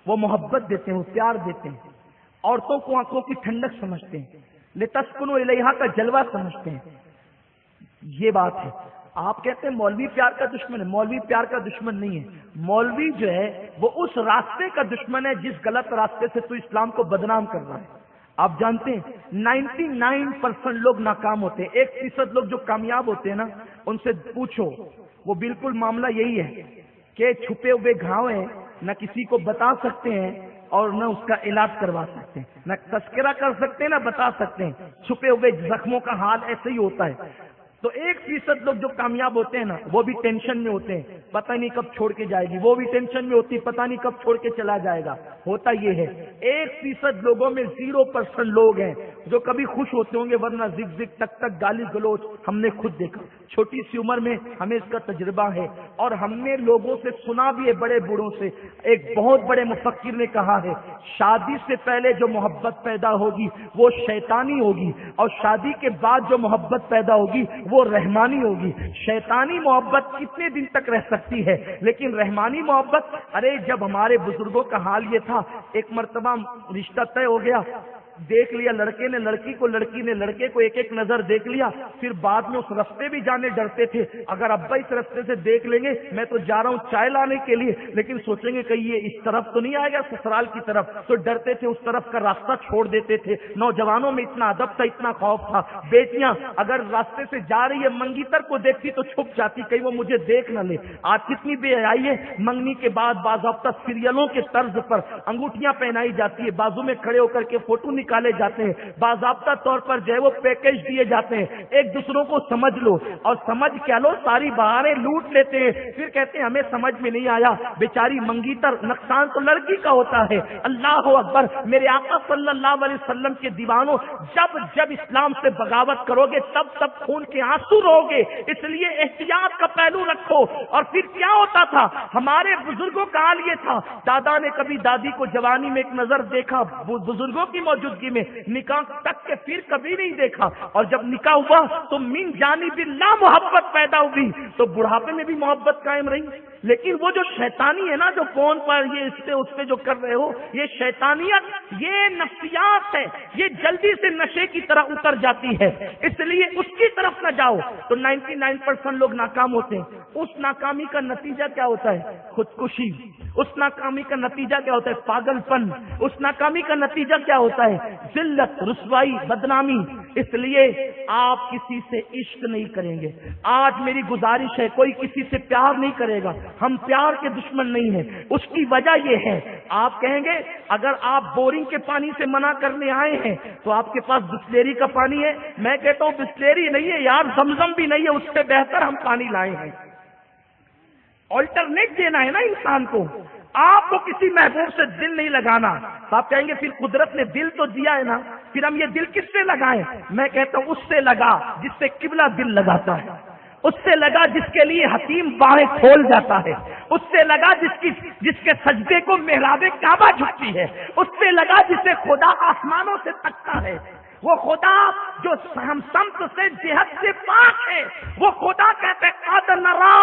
وہ محبت دیتے ہیں، وہ پیار دیتے ہیں، عورتوں کو آنکھوں کی ٹھنڈک سمجھتے ہیں، لتسکنوا الیہا کا جلوہ سمجھتے ہیں۔ یہ بات ہے۔ آپ کہتے ہیں مولوی پیار کا دشمن ہے، مولوی پیار کا دشمن نہیں ہے۔ مولوی جو ہے وہ اس راستے کا دشمن ہے جس غلط راستے سے تو اسلام کو بدنام کر رہا ہے۔ آپ جانتے ہیں 99% لوگ ناکام ہوتے ہیں، 1% لوگ جو کامیاب ہوتے ہیں نا، ان سے پوچھو، وہ بالکل معاملہ یہی ہے کہ چھپے ہوئے گھاؤ ہیں، نہ کسی کو بتا سکتے ہیں اور نہ اس کا علاج کروا سکتے ہیں، نہ تذکرہ کر سکتے ہیں نہ بتا سکتے ہیں۔ چھپے ہوئے زخموں کا حال ایسے ہی ہوتا ہے۔ تو 1% لوگ جو کامیاب ہوتے ہیں نا، وہ بھی ٹینشن میں ہوتے ہیں، پتہ نہیں کب چھوڑ کے جائے گی، وہ بھی ٹینشن میں ہوتی ہے، پتہ نہیں کب چھوڑ کے چلا جائے گا۔ ہوتا یہ ہے 1% لوگوں میں 0% لوگ ہیں جو کبھی خوش ہوتے ہوں گے، ورنہ زگ زگ تک تک گالی گلوچ ہم نے خود دیکھا۔ چھوٹی سی عمر میں ہمیں اس کا تجربہ ہے، اور ہم نے لوگوں سے سنا بھی ہے، بڑے بوڑھوں سے۔ ایک بہت بڑے مفکر نے کہا ہے، شادی سے پہلے جو محبت پیدا ہوگی وہ شیطانی ہوگی، اور شادی کے بعد جو محبت پیدا ہوگی وہ رحمانی ہوگی۔ شیطانی محبت کتنے دن تک رہ سکتی ہے، لیکن رحمانی محبت، ارے جب ہمارے بزرگوں کا حال یہ تھا، ایک مرتبہ رشتہ طے ہو گیا، دیکھ لیا لڑکے نے لڑکی کو، لڑکی نے لڑکے کو، ایک ایک نظر دیکھ لیا، پھر بعد میں اس رستے بھی جانے ڈرتے تھے، اگر ابا اس رستے سے دیکھ لیں گے، میں تو جا رہا ہوں چائے لانے کے لیے، لیکن سوچیں گے کہیں یہ اس طرف تو نہیں آئے گا سسرال کی طرف، تو ڈرتے تھے، اس طرف کا راستہ چھوڑ دیتے تھے۔ نوجوانوں میں اتنا ادب تھا، اتنا خوف تھا۔ بیٹیاں اگر راستے سے جا رہی ہے، منگیتر کو دیکھتی تو چھپ جاتی، کہیں وہ مجھے دیکھ نہ لے۔ آج کتنی بے حیائی ہے، منگنی کے بعد باضابطہ سیریلوں کے طرز پر انگوٹھیاں پہنائی جاتی ہے، بازو میں کھڑے ہو کر کے فوٹو نکالے جاتے ہیں، باضابطہ طور پر جو ہے وہ پیکج دیے جاتے ہیں، ایک دوسروں کو سمجھ لو، اور سمجھ کیا لو، ساری بہاریں لوٹ لیتے ہیں، پھر کہتے ہیں ہمیں سمجھ میں نہیں آیا۔ بیچاری منگیتر، نقصان تو لڑکی کا ہوتا ہے۔ اللہ اکبر، میرے آقا صلی اللہ علیہ وسلم کے دیوانوں، جب جب اسلام سے بغاوت کرو گے تب تب خون کے آنسو رو گے، اس لیے احتیاط کا پہلو رکھو۔ اور پھر کیا ہوتا تھا، ہمارے بزرگوں کا حال یہ تھا، دادا نے کبھی دادی کو جوانی میں ایک نظر دیکھا، بزرگوں کی موجودگی میں، نکاح تک کے پھر کبھی نہیں دیکھا، اور جب نکاح ہوا تو من جانب اللہ محبت پیدا ہوئی، تو بڑھاپے میں بھی محبت قائم رہی۔ لیکن وہ جو شیطانی ہے نا، جو فون پر یہ اس سے اس سے جو کر رہے ہو، یہ شیطانیت، یہ نفسیات ہے، یہ جلدی سے نشے کی طرح اتر جاتی ہے، اس لیے اس کی طرف نہ جاؤ۔ تو 99% لوگ ناکام ہوتے ہیں۔ اس ناکامی کا نتیجہ کیا ہوتا ہے؟ خودکشی۔ اس ناکامی کا نتیجہ کیا ہوتا ہے؟ پاگل پن۔ اس ناکامی کا نتیجہ کیا ہوتا ہے؟ ذلت، رسوائی، بدنامی۔ اس لیے آپ کسی سے عشق نہیں کریں گے۔ آج میری گزارش ہے، کوئی کسی سے پیار نہیں کرے گا، ہم پیار کے دشمن نہیں ہیں۔ اس کی وجہ یہ ہے، آپ کہیں گے اگر آپ بورنگ کے پانی سے منع کرنے آئے ہیں تو آپ کے پاس بسلیری کا پانی ہے، میں کہتا ہوں بسلیری نہیں ہے یار، زمزم بھی نہیں ہے، اس سے بہتر ہم پانی لائے ہیں۔ آلٹرنیٹ دینا ہے نا انسان کو۔ آپ کو کسی محبوب سے دل نہیں لگانا تو آپ کہیں گے پھر قدرت نے دل تو دیا ہے نا، پھر ہم یہ دل کس سے لگائیں؟ میں کہتا ہوں اس سے لگا جس سے قبلہ دل لگاتا ہے، اس سے لگا جس کے لیے حکیم باہیں کھول جاتا ہے، اس سے لگا جس کے سجدے کو محراب کعبہ جھکتی ہے، اس سے لگا جسے خدا آسمانوں سے تکتا ہے، وہ خدا جو ہم سمت سے جہت سے پاک ہے، وہ خدا کہتے قد نرا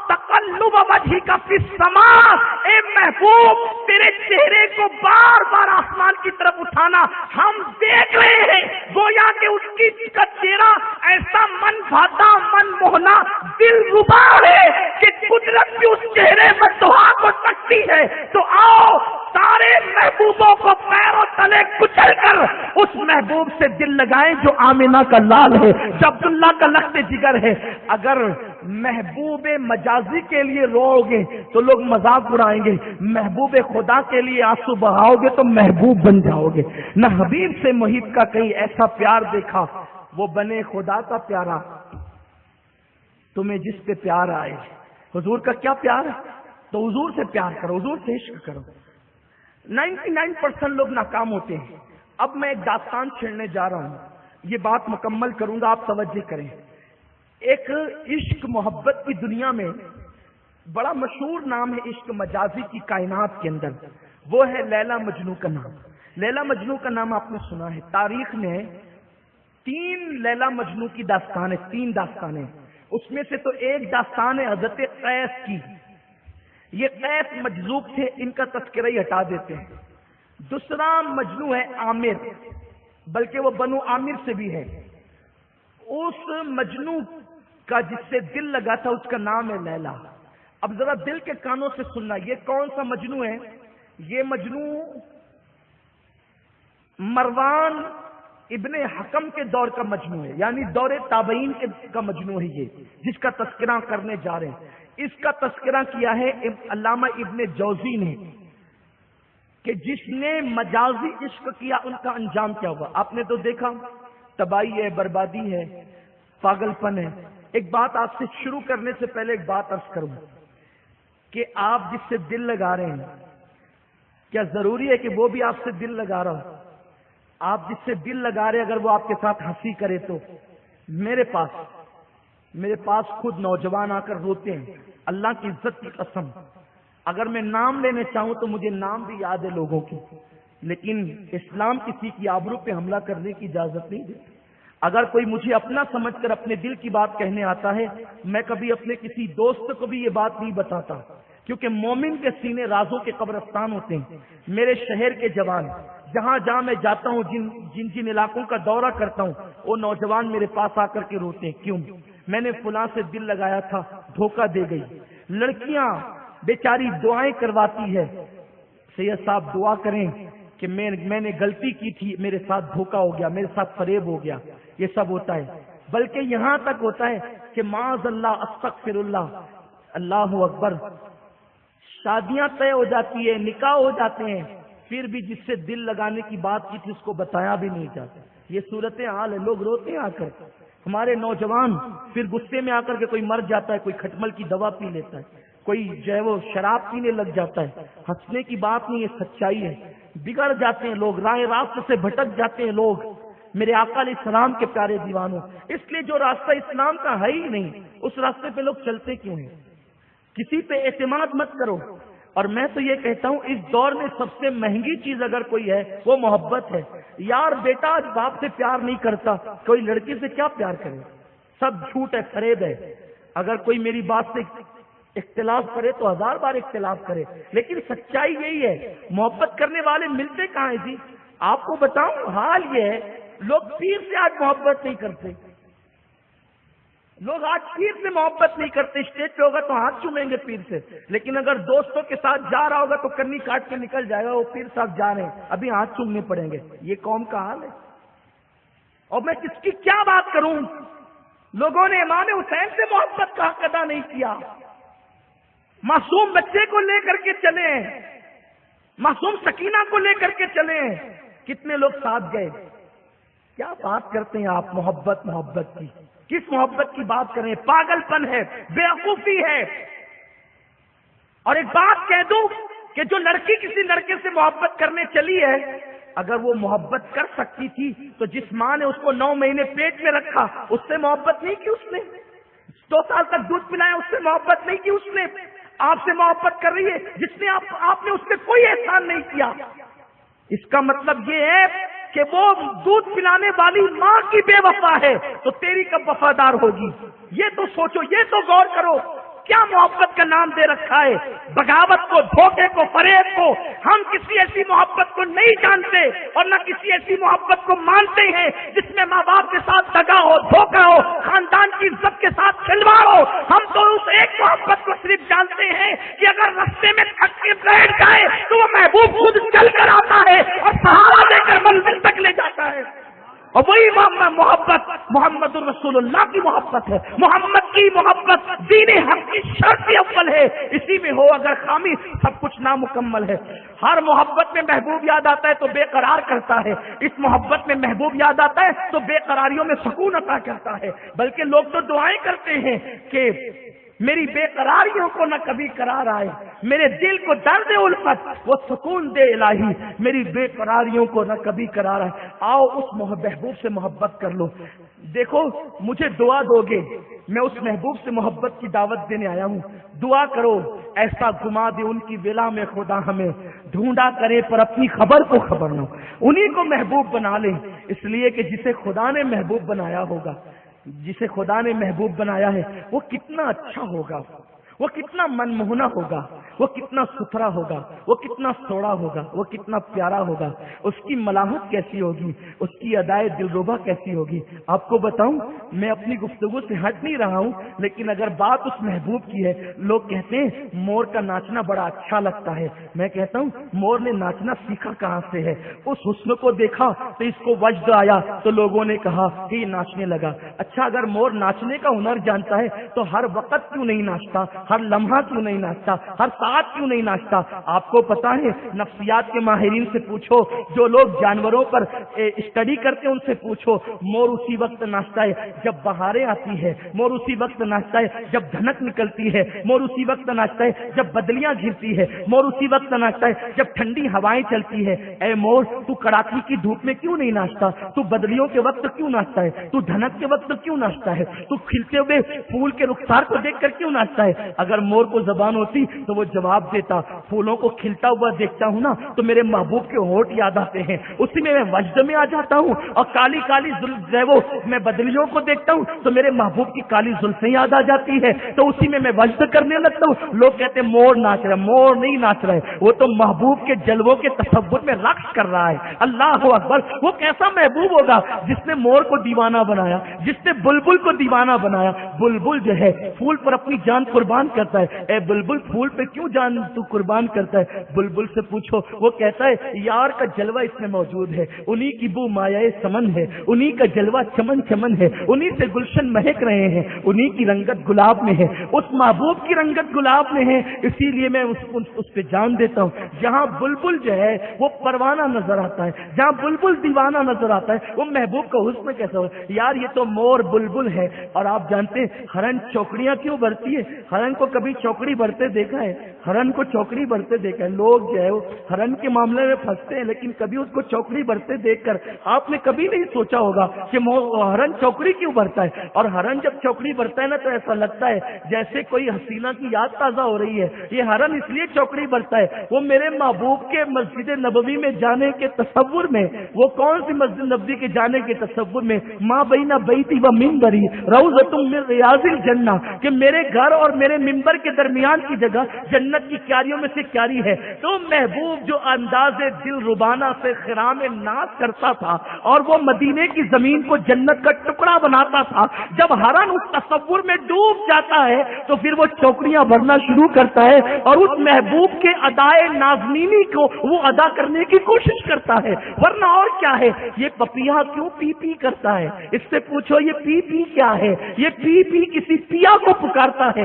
تقلب وجهک فی السماء، اے محبوب تیرے چہرے کو بار بار آسمان کی طرف اٹھانا ہم دیکھ رہے ہیں، گویا کہ اس کی کا چہرہ ایسا من بھاتا من موہنا دل ربا ہے کہ قدرت بھی اس چہرے میں دعا کو سکتی ہے۔ تو آؤ سارے محبوبوں کو پیروں تلے کچل کر اس محبوب سے دل لگائیں جو آمینہ کا لال ہے، جو عبداللہ کا لخت جگر ہے۔ اگر محبوب مجازی کے لیے رو گے تو لوگ مذاق اڑائیں گے، محبوب خدا کے لیے آنسو بہاؤ گے تو محبوب بن جاؤ گے۔ نہ حبیب سے محیط کا کہیں ایسا پیار دیکھا، وہ بنے خدا کا پیارا، تمہیں جس پہ پیار آئے۔ حضور کا کیا پیار ہے تو حضور سے پیار کرو، حضور سے عشق کرو۔ 99% لوگ ناکام ہوتے ہیں۔ اب میں ایک داستان چھیڑنے جا رہا ہوں، یہ بات مکمل کروں گا، آپ توجہ کریں۔ ایک عشق محبت کی دنیا میں بڑا مشہور نام ہے عشق مجازی کی کائنات کے اندر، وہ ہے لیلا مجنو کا نام۔ لیلا مجنو کا نام آپ نے سنا ہے، تاریخ میں 3 لیلا مجنو کی داستانیں، 3 داستانیں، اس میں سے تو ایک داستان ہے حضرت قیس کی۔ یہ قیس مجذوب تھے، ان کا تذکرہ ہی ہٹا دیتے ہیں۔ دوسرا مجنو ہے عامر، بلکہ وہ بنو عامر سے بھی ہے۔ اس مجنو کا جس سے دل لگا تھا اس کا نام ہے لیلا۔ اب ذرا دل کے کانوں سے سننا، یہ کون سا مجنو ہے؟ یہ مجنو مروان ابن حکم کے دور کا مجنو ہے، یعنی دور تابعین کا مجنو ہے یہ، جس کا تذکرہ کرنے جا رہے ہیں۔ اس کا تذکرہ کیا ہے علامہ ابن جوزی نے کہ جس نے مجازی عشق کیا ان کا انجام کیا ہوا۔ آپ نے تو دیکھا، تباہی ہے، بربادی ہے، پاگل پن ہے۔ ایک بات آپ سے شروع کرنے سے پہلے ایک بات عرض کروں کہ آپ جس سے دل لگا رہے ہیں، کیا ضروری ہے کہ وہ بھی آپ سے دل لگا رہا ہو؟ آپ جس سے دل لگا رہے اگر وہ آپ کے ساتھ ہنسی کرے تو میرے پاس خود نوجوان آ کر روتے ہیں، اللہ کی عزت کی قسم، اگر میں نام لینے چاہوں تو مجھے نام بھی یاد ہے لوگوں کی، لیکن اسلام کسی کی آبرو پہ حملہ کرنے کی اجازت نہیں دیتا۔ اگر کوئی مجھے اپنا سمجھ کر اپنے دل کی بات کہنے آتا ہے، میں کبھی اپنے کسی دوست کو بھی یہ بات نہیں بتاتا، کیونکہ مومن کے سینے رازوں کے قبرستان ہوتے ہیں۔ میرے شہر کے جوان جہاں جہاں میں جاتا ہوں، جن علاقوں کا دورہ کرتا ہوں، وہ نوجوان میرے پاس آ کر کے روتے ہیں، کیوں؟ میں نے فلاں سے دل لگایا تھا، دھوکہ دے گئی۔ لڑکیاں بیچاری دعائیں کرواتی ہے، سید صاحب دعا کریں کہ میں نے غلطی کی تھی، میرے ساتھ دھوکہ ہو گیا، میرے ساتھ فریب ہو گیا۔ یہ سب ہوتا ہے، بلکہ یہاں تک ہوتا ہے کہ معاذ اللہ، استغفر اللہ، اللہ اکبر، شادیاں طے ہو جاتی ہے، نکاح ہو جاتے ہیں، پھر بھی جس سے دل لگانے کی بات کی تھی اس کو بتایا بھی نہیں جاتا۔ یہ صورتحال ہے، لوگ روتے ہیں آ کر۔ ہمارے نوجوان پھر غصے میں آ کر کے کوئی مر جاتا ہے، کوئی کھٹمل کی دوا پی لیتا ہے، کوئی جو ہے وہ شراب پینے لگ جاتا ہے۔ ہنسنے کی بات نہیں، یہ سچائی ہے۔ بگڑ جاتے ہیں لوگ، راہ راست سے بھٹک جاتے ہیں لوگ۔ میرے آقا علیہ السلام کے پیارے دیوانوں، اس لیے جو راستہ اسلام کا ہے ہی نہیں، اس راستے پہ لوگ چلتے کیوں ہیں؟ کسی پہ اعتماد مت کرو۔ اور میں تو یہ کہتا ہوں اس دور میں سب سے مہنگی چیز اگر کوئی ہے وہ محبت ہے۔ یار بیٹا آج باپ سے پیار نہیں کرتا، کوئی لڑکی سے کیا پیار کرے؟ سب جھوٹ ہے، فریب ہے۔ اگر کوئی میری بات سے اختلاف کرے تو 1000 بار اختلاف کرے، لیکن سچائی یہی ہے۔ محبت کرنے والے ملتے کہاں ہیں جی؟ آپ کو بتاؤں حال یہ ہے، لوگ پیر سے آج محبت نہیں کرتے، لوگ آج پیر سے محبت نہیں کرتے۔ اسٹیج پہ ہوگا تو ہاتھ چومیں گے پیر سے، لیکن اگر دوستوں کے ساتھ جا رہا ہوگا تو کنی کاٹ کے نکل جائے گا، وہ پیر صاحب جا رہے ہیں، ابھی ہاتھ چومنے پڑیں گے۔ یہ قوم کا حال ہے۔ اور میں کس کی کیا بات کروں؟ لوگوں نے امام حسین سے محبت کا حق ادا نہیں کیا، معصوم بچے کو لے کر کے چلے، معصوم سکینہ کو لے کر کے چلے، کتنے لوگ ساتھ گئے۔ کیا بات کرتے ہیں آپ محبت کی؟ کس محبت کی بات کریں؟ پاگل پن ہے، بیوقوفی ہے۔ اور ایک بات کہہ دوں، کہ جو لڑکی کسی لڑکے سے محبت کرنے چلی ہے، اگر وہ محبت کر سکتی تھی تو جس ماں نے اس کو 9 مہینے پیٹ میں رکھا اس سے محبت نہیں کی، اس نے 2 سال تک دودھ پلایا اس سے محبت نہیں کی، اس نے آپ سے محبت کر رہی ہے جس نے آپ نے اس سے کوئی احسان نہیں کیا۔ اس کا مطلب یہ ہے کہ وہ دودھ پلانے والی ماں کی بے وفا ہے تو تیری کب وفادار ہوگی؟ یہ تو سوچو، یہ تو غور کرو، کیا محبت کا نام دے رکھا ہے؟ بغاوت کو، دھوکے کو، فریب کو۔ ہم کسی ایسی محبت کو نہیں جانتے اور نہ کسی ایسی محبت کو مانتے ہیں جس میں ماں باپ کے ساتھ دغا ہو، دھوکہ ہو، خاندان کی عزت کے ساتھ کھلواڑ ہو۔ ہم تو اس ایک محبت کو صرف جانتے ہیں کہ اگر راستے میں تھک کے بیٹھ جائے تو وہ محبوب خود چل کر آتا ہے اور سہارا دے کر منزل تک لے جاتا ہے، اور وہی محبت محمد الرسول اللہ کی محبت ہے۔ محمد کی محبت دین حق کی شرط اول ہے، اسی میں ہو اگر خامی سب کچھ نامکمل ہے۔ ہر محبت میں محبوب یاد آتا ہے تو بے قرار کرتا ہے، اس محبت میں محبوب یاد آتا ہے تو بے قراریوں میں سکون عطا کرتا ہے۔ بلکہ لوگ تو دعائیں کرتے ہیں کہ میری بے قراریوں کو نہ کبھی قرار آئے، میرے دل کو درد الفت وہ سکون دے الہی، میری بے قراریوں کو نہ کبھی قرار آئے۔ آؤ اس محبوب سے محبت کر لو۔ دیکھو مجھے دعا دو گے، میں اس محبوب سے محبت کی دعوت دینے آیا ہوں۔ دعا کرو ایسا گما دے ان کی ولا میں خدا ہمیں، ڈھونڈا کرے پر اپنی خبر کو خبر نہ ہو۔ انہی کو محبوب بنا لیں، اس لیے کہ جسے خدا نے محبوب بنایا ہوگا، جسے خدا نے محبوب بنایا ہے وہ کتنا اچھا ہوگا، وہ کتنا منموہنا ہوگا، وہ کتنا ستھرا ہوگا، وہ کتنا سوڑا ہوگا، وہ کتنا پیارا ہوگا، اس کی ملاحت کیسی ہوگی، اس کی ادائے دلربا کیسی ہوگی۔ آپ کو بتاؤں، میں اپنی گفتگو سے ہٹ نہیں رہا ہوں، لیکن اگر بات اس محبوب کی ہے، لوگ کہتے ہیں مور کا ناچنا بڑا اچھا لگتا ہے، میں کہتا ہوں مور نے ناچنا سیکھا کہاں سے ہے؟ اس حسن کو دیکھا تو اس کو وجد آیا تو لوگوں نے کہا کہ یہ ناچنے لگا۔ اچھا اگر مور ناچنے کا ہنر جانتا ہے تو ہر وقت کیوں نہیں ناچتا، ہر لمحہ کیوں نہیں ناچتا، ہر ساتھ کیوں نہیں ناچتا؟ آپ کو پتا ہے نفسیات کے ماہرین سے پوچھو، جو لوگ جانوروں پر اسٹڈی کرتے ہیں ان سے پوچھو، مور اسی وقت ناچتا ہے جب بہاریں آتی ہے، مور اسی وقت ناچتا ہے جب دھنک نکلتی ہے، مور اسی وقت ناچتا ہے جب بدلیاں گرتی ہے، مور اسی وقت ناچتا ہے جب ٹھنڈی ہوائیں چلتی ہے۔ اے مور، تو کڑاکی کی دھوپ میں کیوں نہیں ناچتا؟ تو بدلیوں کے وقت کیوں ناچتا ہے؟ تو دھنک کے وقت کیوں ناچتا ہے؟ تو کھلتے ہوئے پھول کے رخسار کو دیکھ کر کیوں ناچتا ہے؟ اگر مور کو زبان ہوتی تو وہ جواب دیتا، پھولوں کو کھلتا ہوا دیکھتا ہوں نا تو میرے محبوب کے ہونٹ یاد آتے ہیں، اسی میں وجد میں آ جاتا ہوں، اور کالی کالی میں بدلیوں کو دیکھتا ہوں تو میرے محبوب کی کالی زلفیں یاد آ جاتی ہے، تو اسی میں وجد کرنے لگتا ہوں۔ لوگ کہتے ہیں مور ناچ رہا ہے، مور نہیں ناچ رہا ہے، وہ تو محبوب کے جلووں کے تصور میں رقص کر رہا ہے۔ اللہ اکبر! وہ کیسا محبوب ہوگا جس نے مور کو دیوانہ بنایا، جس نے بلبل کو دیوانہ بنایا۔ بلبل جو ہے پھول پر اپنی جان قربان کرتا ہے، اے بلبل پھول پہ کیوں جان تو قربان کرتا ہے؟ بلبل سے پوچھو، وہ کہتا ہے یار کا جلوہ اس میں موجود ہے، انہی کی بو مایہ سمن ہے، انہی کا جلوہ چمن چمن ہے، انہی سے گلشن مہک رہے ہیں، انہی کی رنگت گلاب میں ہے، اس محبوب کی رنگت گلاب میں ہے، اسی لیے میں اس پہ جان دیتا ہوں۔ جہاں بلبل جو ہے وہ پروانہ نظر آتا ہے، جہاں بلبل دیوانہ نظر آتا ہے، وہ محبوب کا حسن کیسا ہو؟ یار یہ تو مور بلبل ہے، اور آپ جانتے ہیں ہرن چوکڑیاں کیوں بھرتی ہے؟ ہرن کو کبھی چوکڑی بھرتے دیکھا ہے؟ ہرن کو چوکڑی بھرتے دیکھا ہے؟ لوگ جو ہے وہ ہرن کے معاملے میں پھنستے ہیں، لیکن کبھی اس کو چوکڑی بھرتے دیکھ کر آپ نے کبھی نہیں سوچا ہوگا کہ ہرن چوکڑی کیوں بھرتا ہے؟ اور ہرن جب چوکڑی بھرتا ہے نا تو ایسا لگتا ہے جیسے کوئی حسینہ کی یاد تازہ ہو رہی ہے۔ یہ ہرن اس لیے چوکڑی بھرتا ہے، وہ میرے محبوب کے مسجد نبوی میں جانے کے تصور میں، وہ کون سی مسجد نبوی کے جانے کے تصور میں، ماں بین بیتی و منبری روضۃ من ریاض الجنہ، کہ میرے گھر اور میرے منبر کے درمیان کی جگہ جنت کی کیاریوں میں سے کیاری ہے۔ تو محبوب جو انداز دل ربانہ سے خرام ناز کرتا تھا اور وہ مدینے کی زمین کو جنت کا ٹکڑا بناتا تھا، جب ہرن اس تصور میں ڈوب جاتا ہے تو پھر وہ چوکڑیاں بھرنا شروع کرتا ہے اور اس محبوب کے ادائے نازنینی کو وہ ادا کرنے کی کوشش کرتا ہے۔ ورنہ اور کیا ہے؟ یہ پپیا کیوں پی پی کرتا ہے؟ اس سے پوچھو یہ پی پی کیا ہے؟ یہ پی پی کسی پیا کو پکارتا ہے۔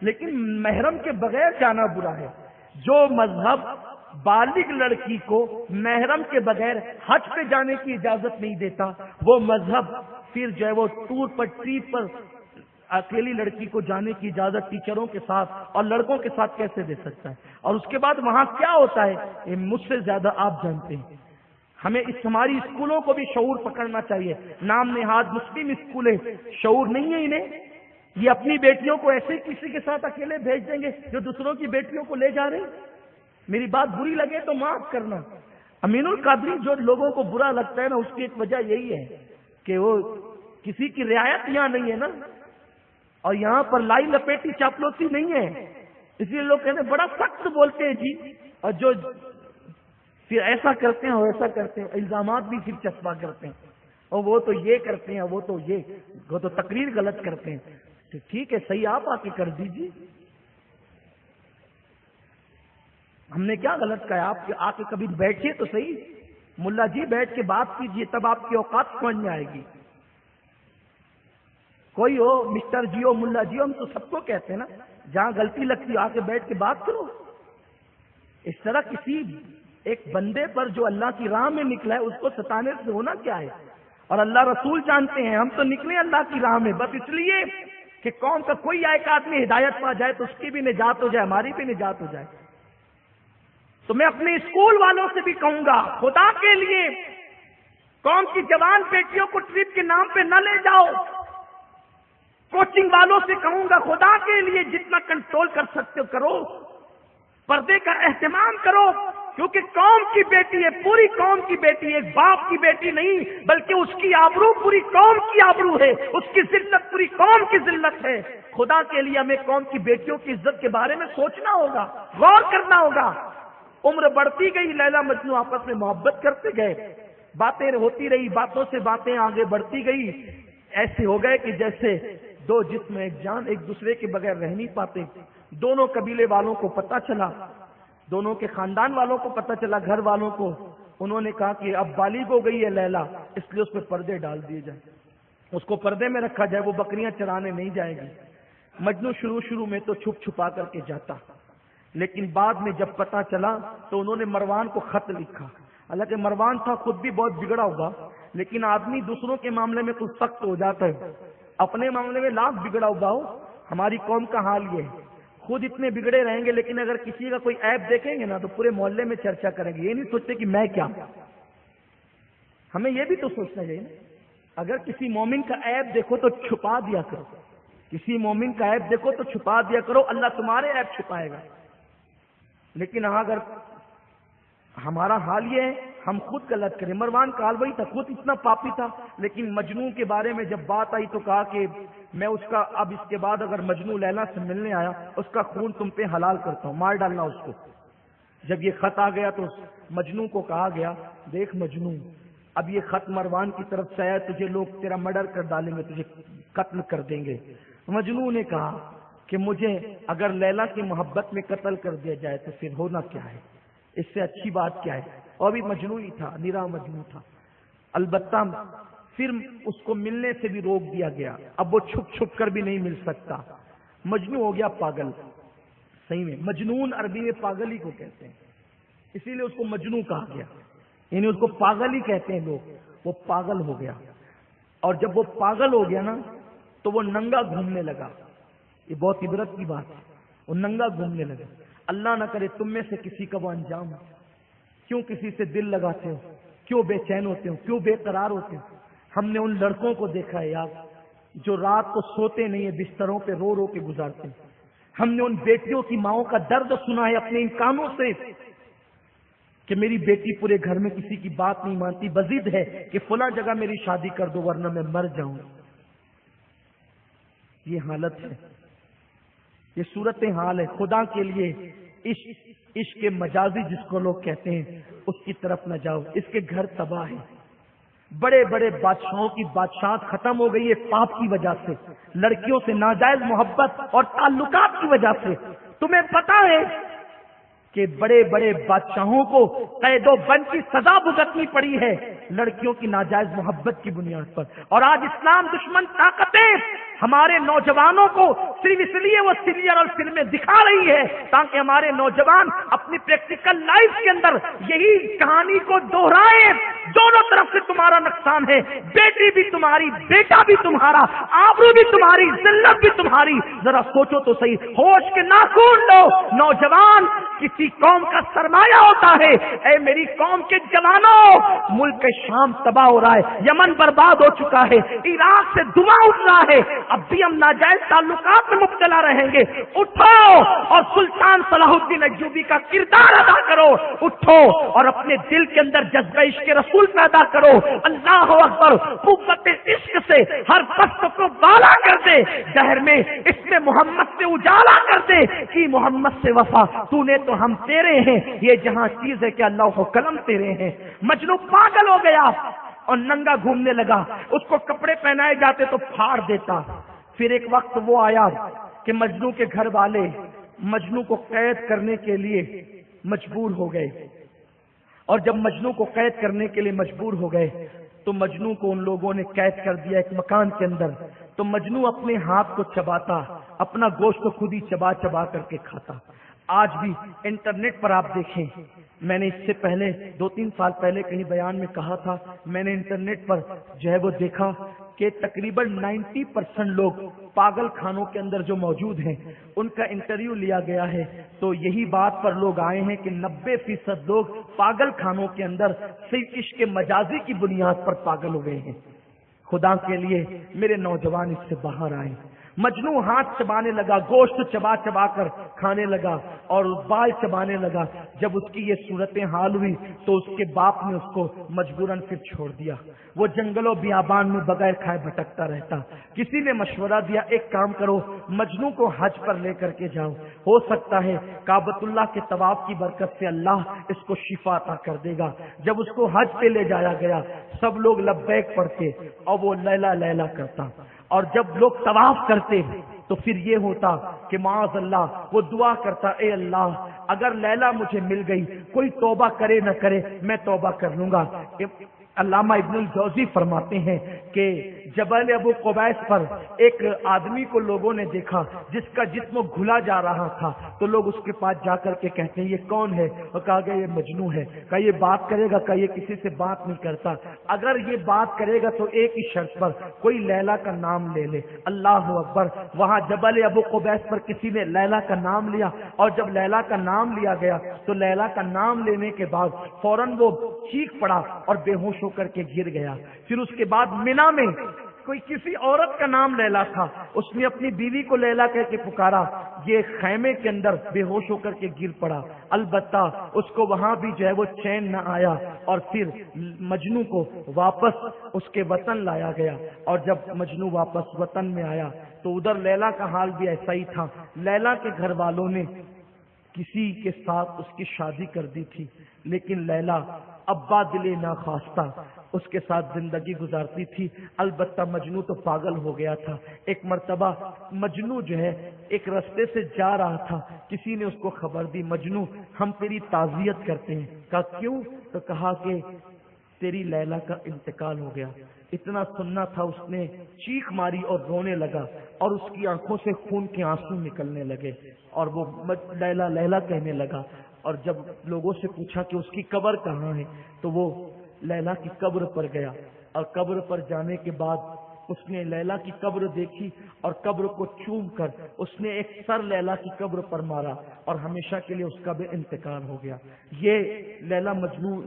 لیکن محرم کے بغیر جانا برا ہے۔ جو مذہب بالغ لڑکی کو محرم کے بغیر حج پہ جانے کی اجازت نہیں دیتا، وہ مذہب پھر جو ہے وہ ٹور پر ٹرپ پر اکیلی لڑکی کو جانے کی اجازت ٹیچروں کے ساتھ اور لڑکوں کے ساتھ کیسے دے سکتا ہے؟ اور اس کے بعد وہاں کیا ہوتا ہے یہ مجھ سے زیادہ آپ جانتے ہیں۔ ہمیں ہماری اسکولوں کو بھی شعور پکڑنا چاہیے۔ نام نہاد مسلم اسکول ہے، شعور نہیں ہے انہیں؟ یہ اپنی بیٹیوں کو ایسے کسی کے ساتھ اکیلے بھیج دیں گے جو دوسروں کی بیٹیوں کو لے جا رہے ہیں؟ میری بات بری لگے تو معاف کرنا۔ امین القادری جو لوگوں کو برا لگتا ہے نا، اس کی ایک وجہ یہی ہے کہ وہ کسی کی رعایت یہاں نہیں ہے نا، اور یہاں پر لائی لپیٹی چاپلوسی نہیں ہے، اس لیے لوگ کہتے ہیں بڑا سخت بولتے ہیں جی، اور جو پھر ایسا کرتے ہیں اور ایسا کرتے ہیں، الزامات بھی پھر چسپاں کرتے ہیں، اور وہ تو یہ کرتے ہیں، وہ تو تقریر غلط کرتے ہیں۔ تو ٹھیک ہے، صحیح آپ آ کے کر دیجیے، ہم نے کیا غلط کہا؟ آپ آ کے کبھی بیٹھیے تو صحیح، ملا جی بیٹھ کے بات کیجیے، تب آپ کی اوقات سمجھ میں آئے گی۔ کوئی ہو مسٹر جی ہو ملا جی ہو، ہم تو سب کو کہتے ہیں نا، جہاں غلطی لگتی آ کے بیٹھ کے بات کرو۔ اس طرح کسی ایک بندے پر جو اللہ کی راہ میں نکلا ہے اس کو ستانے سے ہونا کیا ہے؟ اور اللہ رسول جانتے ہیں ہم تو نکلے اللہ کی راہ میں بس اس لیے کہ قوم کا کوئی ایک آدمی ہدایت پا جائے تو اس کی بھی نجات ہو جائے، ہماری بھی نجات ہو جائے۔ تو میں اپنے اسکول والوں سے بھی کہوں گا، خدا کے لیے قوم کی جوان بیٹیوں کو ٹرپ کے نام پہ نہ لے جاؤ۔ کوچنگ والوں سے کہوں گا، خدا کے لیے جتنا کنٹرول کر سکتے ہو کرو، پردے کا اہتمام کرو، کیونکہ قوم کی بیٹی ہے، پوری قوم کی بیٹی ہے، ایک باپ کی بیٹی نہیں، بلکہ اس کی آبرو پوری قوم کی آبرو ہے، اس کی ذلت پوری قوم کی ذلت ہے۔ خدا کے لیے ہمیں قوم کی بیٹیوں کی عزت کے بارے میں سوچنا ہوگا، غور کرنا ہوگا۔ عمر بڑھتی گئی، لیلا مجنو آپس میں محبت کرتے گئے، باتیں ہوتی رہی، باتوں سے باتیں آگے بڑھتی گئی، ایسے ہو گئے کہ جیسے دو جسم ایک جان ایک دوسرے کے بغیر رہ نہیں پاتے۔ دونوں قبیلے والوں کو پتہ چلا، دونوں کے خاندان والوں کو پتہ چلا، گھر والوں کو، انہوں نے کہا کہ اب بالغ ہو گئی ہے لیلا، اس لیے اس پہ پردے ڈال دیے جائیں، اس کو پردے میں رکھا جائے، وہ بکریاں چرانے نہیں جائے گی۔ مجنو شروع میں تو چھپ چھپا کر کے جاتا، لیکن بعد میں جب پتہ چلا تو انہوں نے مروان کو خط لکھا۔ حالانکہ مروان تھا خود بھی بہت بگڑا ہوگا، لیکن آدمی دوسروں کے معاملے میں کچھ سخت ہو جاتا ہے، اپنے معاملے میں لاکھ بگڑا ہوگا ہو۔ ہماری قوم کا حال یہ ہے، خود اتنے بگڑے رہیں گے، لیکن اگر کسی کا کوئی عیب دیکھیں گے نا تو پورے محلے میں چرچا کریں گے، یہ نہیں سوچتے کہ میں کیا۔ ہمیں یہ بھی تو سوچنا چاہیے نا، اگر کسی مومن کا عیب دیکھو تو چھپا دیا کرو، کسی مومن کا عیب دیکھو تو چھپا دیا کرو، اللہ تمہارے عیب چھپائے گا۔ لیکن اگر ہمارا حال یہ ہے ہم خود غلط کریں، مروان کا حال وہی تھا، خود اتنا پاپی تھا، لیکن مجنو کے بارے میں جب بات آئی تو کہا کہ میں اس کا اب اس کے بعد اگر مجنو لیلا سے ملنے آیا اس کا خون تم پہ حلال کرتا ہوں، مار ڈالنا اس کو۔ جب یہ خط آ گیا تو مجنو کو کہا گیا، دیکھ مجنو، اب یہ خط مروان کی طرف سے آیا، تجھے لوگ تیرا مرڈر کر ڈالیں گے، تجھے قتل کر دیں گے۔ مجنو نے کہا کہ مجھے اگر لیلا کی محبت میں قتل کر دیا جائے تو پھر ہونا کیا ہے، اس سے اچھی بات کیا ہے۔ اور بھی مجنو ہی تھا، نرا مجنو تھا۔ البتہ پھر اس کو ملنے سے بھی روک دیا گیا، اب وہ چھپ چھپ کر بھی نہیں مل سکتا، مجنو ہو گیا پاگل۔ صحیح میں مجنون عربی میں پاگل ہی کو کہتے ہیں، اسی لیے اس کو مجنو کہا گیا، یعنی اس کو پاگل ہی کہتے ہیں لوگ۔ وہ پاگل ہو گیا، اور جب وہ پاگل ہو گیا نا تو وہ ننگا گھومنے لگا۔ یہ بہت عبرت کی بات ہے، وہ ننگا گھومنے لگا۔ اللہ نہ کرے تم میں سے کسی کا وہ انجام ہو۔ کیوں کسی سے دل لگاتے ہو، کیوں بے چین ہوتے ہو، کیوں بے قرار ہوتے ہو؟ ہم نے ان لڑکوں کو دیکھا ہے یار جو رات کو سوتے نہیں ہے، بستروں پہ رو رو کے گزارتے ہیں۔ ہم نے ان بیٹیوں کی ماؤں کا درد سنا ہے اپنے ان کانوں سے کہ میری بیٹی پورے گھر میں کسی کی بات نہیں مانتی، بضد ہے کہ فلاں جگہ میری شادی کر دو ورنہ میں مر جاؤں۔ یہ حالت ہے، یہ صورت حال ہے۔ خدا کے لیے عشق مجازی جس کو لوگ کہتے ہیں اس کی طرف نہ جاؤ، اس کے گھر تباہ ہے۔ بڑے بڑے بادشاہوں کی بادشاہت ختم ہو گئی ہے پاپ کی وجہ سے، لڑکیوں سے ناجائز محبت اور تعلقات کی وجہ سے۔ تمہیں پتا ہے کہ بڑے بڑے بادشاہوں کو قید و بند کی سزا بھگتنی پڑی ہے لڑکیوں کی ناجائز محبت کی بنیاد پر. اور آج اسلام دشمن طاقتیں ہمارے نوجوانوں کو صرف اس لیے وہ سیریل اور فلمیں دکھا رہی ہے تاکہ ہمارے نوجوان اپنی پریکٹیکل لائف کے اندر یہی کہانی کو دوہرائے. دونوں طرف سے تمہارا نقصان ہے، بیٹی بھی تمہاری، بیٹا بھی تمہارا، آبرو بھی تمہاری، ذلت بھی تمہاری. ذرا سوچو تو صحیح، ہوش کے ناخن لو. نوجوان کسی قوم کا سرمایہ ہوتا ہے. اے میری قوم کے جوانوں، ملک شام تباہ ہو رہا ہے، یمن برباد ہو چکا ہے، عراق سے دھواں اٹھ رہا ہے، اب بھی ہم ناجائز تعلقات میں مبتلا رہیں گے. اٹھو اور سلطان صلاح الدین ایوبی کا کردار ادا کرو. اٹھو اور اپنے دل کے اندر جذبہ عشق رسول پیدا کرو. اللہ اکبر. قوت عشق سے ہر پست کو بالا کر دے، دہر میں اس میں محمد سے اجالا کر دے کہ محمد سے وفا. تو نے تو ہم تیرے ہیں، یہ جہاں چیز ہے کہ اللہ و قلم تیرے ہیں. مجنو پاگل ہو گیا اور ننگا گھومنے لگا. اس کو کپڑے پہنائے جاتے تو پھاڑ دیتا. پھر ایک وقت وہ آیا کہ مجنو کے گھر والے مجنو کو قید کرنے کے لیے مجبور ہو گئے. اور جب مجنو کو قید کرنے کے لیے مجبور ہو گئے تو مجنو کو ان لوگوں نے قید کر دیا ایک مکان کے اندر. تو مجنو اپنے ہاتھ کو چباتا، اپنا گوشت کو خود ہی چبا چبا کر کے کھاتا. آج بھی انٹرنیٹ پر آپ دیکھیں، میں نے اس سے پہلے 2-3 سال پہلے کہیں بیان میں کہا تھا، میں نے انٹرنیٹ پر جو ہے وہ دیکھا کہ تقریباً 90% لوگ پاگل خانوں کے اندر جو موجود ہیں ان کا انٹرویو لیا گیا ہے تو یہی بات پر لوگ آئے ہیں کہ 90% لوگ پاگل خانوں کے اندر صرف عشق مجازی کی بنیاد پر پاگل ہو گئے ہیں. خدا کے لیے میرے نوجوان اس سے باہر آئے. مجنو ہاتھ چبانے لگا، گوشت چبا چبا کر کھانے لگا اور بال چبانے لگا. جب اس کی یہ صورتیں حال ہوئی تو اس کے باپ نے اس کو مجبوراً پھر چھوڑ دیا. وہ جنگلوں بیابان میں بغیر کھائے بھٹکتا رہتا. کسی نے مشورہ دیا ایک کام کرو، مجنو کو حج پر لے کر کے جاؤ، ہو سکتا ہے کعبۃ اللہ کے طواف کی برکت سے اللہ اس کو شفا عطا کر دے گا. جب اس کو حج پہ لے جایا گیا سب لوگ لبیک پڑھتے اور وہ لیلا لیلا کرتا. اور جب لوگ طواف کرتے تو پھر یہ ہوتا کہ معاذ اللہ وہ دعا کرتا، اے اللہ اگر لیلا مجھے مل گئی، کوئی توبہ کرے نہ کرے میں توبہ کر لوں گا. علامہ ابن الجوزی فرماتے ہیں کہ جبل ابو قبیس پر ایک آدمی کو لوگوں نے دیکھا جس کا جسم گھلا جا رہا تھا تو لوگ اس کے پاس جا کر کے کہتے ہیں یہ کون ہے؟ اور کہا گیا یہ مجنو ہے. کہا یہ بات کرے گا؟ کہا یہ کسی سے بات نہیں کرتا. اگر یہ بات کرے گا تو ایک ہی شرط پر، کوئی لیلا کا نام لے لے. اللہ اکبر. وہاں جبل ابو قبیس پر کسی نے لیلا کا نام لیا اور جب لیلا کا نام لیا گیا تو لیلا کا نام لینے کے بعد فوراً وہ چیخ پڑا اور بے ہوش ہو کر کے گر گیا. پھر اس کے بعد مینا میں کوئی کسی عورت کا نام لیلا تھا، اس نے اپنی بیوی کو لیلا کہہ کے پکارا، یہ خیمے کے اندر بے ہوش ہو کر کے گر پڑا. البتہ اس کو وہاں بھی جو ہے وہ چین نہ آیا اور پھر مجنو کو واپس اس کے وطن لایا گیا. اور جب مجنو واپس وطن میں آیا تو ادھر لیلا کا حال بھی ایسا ہی تھا. لیلا کے گھر والوں نے کسی کے ساتھ اس کی شادی کر دی تھی لیکن لیلا ابا دل ناخواستہ اس کے ساتھ زندگی گزارتی تھی. البتہ مجنو تو پاگل ہو گیا تھا. ایک مرتبہ مجنو جو ہے ایک رستے سے جا رہا تھا، کسی نے اس کو خبر دی، مجنو ہم تیری تعزیت کرتے ہیں. کہا کیوں؟ تو کہا کہ تیری لیلا کا انتقال ہو گیا. اتنا سننا تھا اس نے چیخ ماری اور رونے لگا اور اس کی آنکھوں سے خون کے آنسو نکلنے لگے اور وہ لیلا لیلا کہنے لگا. اور جب لوگوں سے پوچھا کہ اس کی قبر کہاں ہے تو وہ لیلا کی قبر پر گیا اور قبر پر جانے کے بعد اس نے لیلا کی قبر دیکھی اور قبر کو چوم کر اس نے ایک سر لیلا کی قبر پر مارا اور ہمیشہ کے لیے اس کا بھی انتقال ہو گیا. یہ لیلا مجنو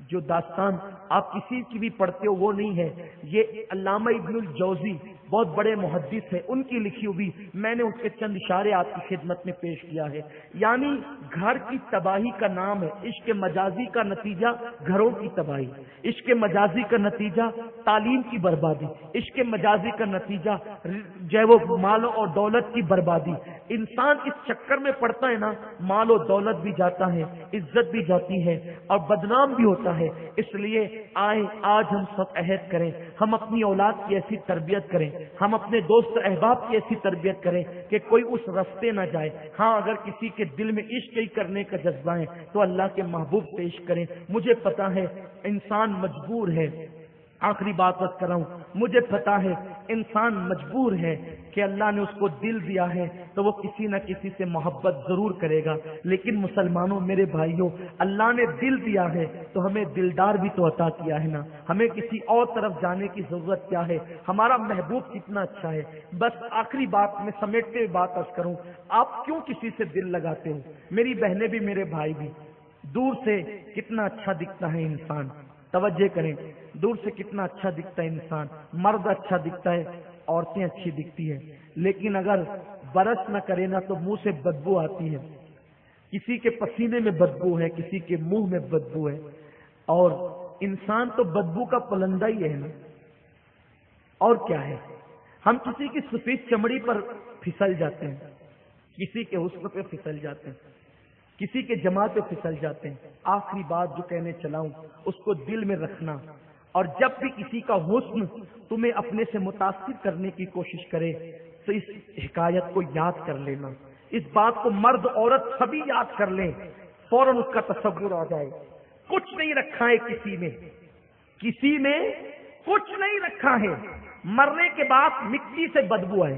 جو داستان آپ کسی کی بھی پڑھتے ہو وہ نہیں ہے، یہ علامہ ابن الجوزی بہت بڑے محدث ہے، ان کی لکھی ہوئی میں نے اس کے چند اشارے آپ کی خدمت میں پیش کیا ہے. یعنی گھر کی تباہی کا نام ہے عشق مجازی کا نتیجہ گھروں کی تباہی، عشق مجازی کا نتیجہ تعلیم کی بربادی، عشق مجازی کا نتیجہ جو ہے وہ مال اور دولت کی بربادی. انسان اس چکر میں پڑتا ہے نا، مال و دولت بھی جاتا ہے، عزت بھی جاتی ہے اور بدنام بھی ہوتا ہے. اس لیے آج ہم سب عہد کریں، ہم اپنی اولاد کی ایسی تربیت کریں ہم اپنے دوست احباب کی ایسی تربیت کریں کہ کوئی اس رستے نہ جائے. ہاں اگر کسی کے دل میں عشق ہی کرنے کا جذبہ ہے تو اللہ کے محبوب پیش کریں. مجھے پتا ہے انسان مجبور ہے, آخری بات بس کر رہا ہوں, مجھے پتا ہے انسان مجبور ہے کہ اللہ نے اس کو دل دیا ہے تو وہ کسی نہ کسی سے محبت ضرور کرے گا. لیکن مسلمانوں, میرے بھائیوں, اللہ نے دل دیا ہے تو ہمیں دلدار بھی تو عطا کیا ہے نا. ہمیں کسی اور طرف جانے کی ضرورت کیا ہے؟ ہمارا محبوب کتنا اچھا ہے. بس آخری بات میں سمیٹتے ہوئے بات عرض کروں, آپ کیوں کسی سے دل لگاتے ہو؟ میری بہنیں بھی میرے بھائی بھی, دور سے کتنا اچھا دکھتا ہے انسان, توجہ کریں, دور سے کتنا اچھا دکھتا ہے انسان, مرد اچھا دکھتا ہے, عورتیں اچھی دکھتی ہے, لیکن اگر برس نہ کرے نا تو منہ سے بدبو آتی ہے. کسی کے پسینے میں بدبو ہے, کسی کے منہ میں بدبو ہے, اور انسان تو بدبو کا پلندہ ہی ہے نا. اور کیا ہے؟ ہم کسی کی سفید چمڑی پر پھسل جاتے ہیں, کسی کے حسن پہ پھسل جاتے ہیں, کسی کے جمال پہ پھسل جاتے ہیں. آخری بات جو کہنے چلا ہوں اس کو دل میں رکھنا, اور جب بھی کسی کا حسن تمہیں اپنے سے متاثر کرنے کی کوشش کرے تو اس حکایت کو یاد کر لینا. اس بات کو مرد عورت سبھی یاد کر لیں, فوراً اس کا تصور آ جائے. کچھ نہیں رکھا ہے کسی میں, کسی میں کچھ نہیں رکھا ہے. مرنے کے بعد مٹی سے بدبو ہے,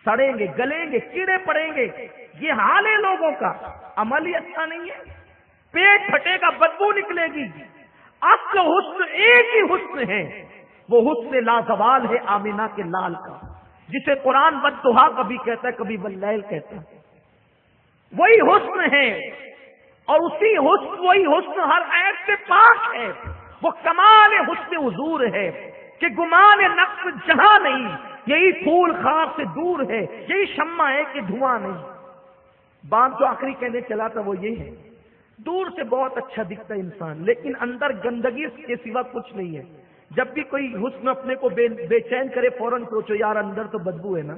سڑیں گے, گلیں گے, کیڑے پڑیں گے. یہ حال ہے لوگوں کا, عمل ہی اچھا نہیں ہے. پیٹ پھٹے گا, بدبو نکلے گی. اصل حسن ایک ہی حسن ہے, وہ حسن لازوال ہے آمینہ کے لال کا, جسے قرآن والضحیٰ کبھی کہتا ہے کبھی واللیل کہتا ہے. وہی حسن ہے, اور اسی حسن, وہی حسن ہر عیب سے پاک ہے. وہ کمال حسن حضور ہے کہ گمان نقص جہاں نہیں. یہی پھول خار سے دور ہے, یہی شمع ہے کہ دھواں نہیں. بات جو آخری کہنے چلا تھا وہ یہ ہے, دور سے بہت اچھا دکھتا ہے انسان, لیکن اندر گندگی کے سوا کچھ نہیں ہے. جب بھی کوئی حسن اپنے کو بے چین کرے فوراً سوچو یار اندر تو بدبو ہے نا,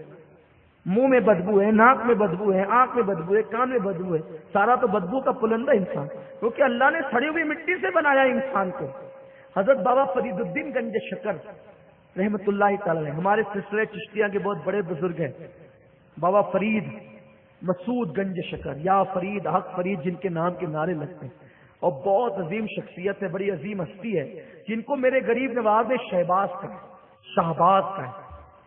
منہ میں بدبو ہے, ناک میں بدبو ہے, آنکھ میں بدبو ہے, کان میں بدبو ہے, سارا تو بدبو کا پلندہ انسان, کیونکہ اللہ نے سڑی ہوئی مٹی سے بنایا انسان کو. حضرت بابا فرید الدین گنج شکر رحمت اللہ تعالی علیہ ہمارے سلسلے چشتیہ کے بہت بڑے بزرگ ہیں. بابا فرید مسعود گنج شکر, یا فرید حق فرید, جن کے نام کے نعرے لگتے ہیں, اور بہت عظیم شخصیت ہے, بڑی عظیم ہستی ہے, جن کو میرے غریب نواز نے شہباز کہا, شہباز کا ہے.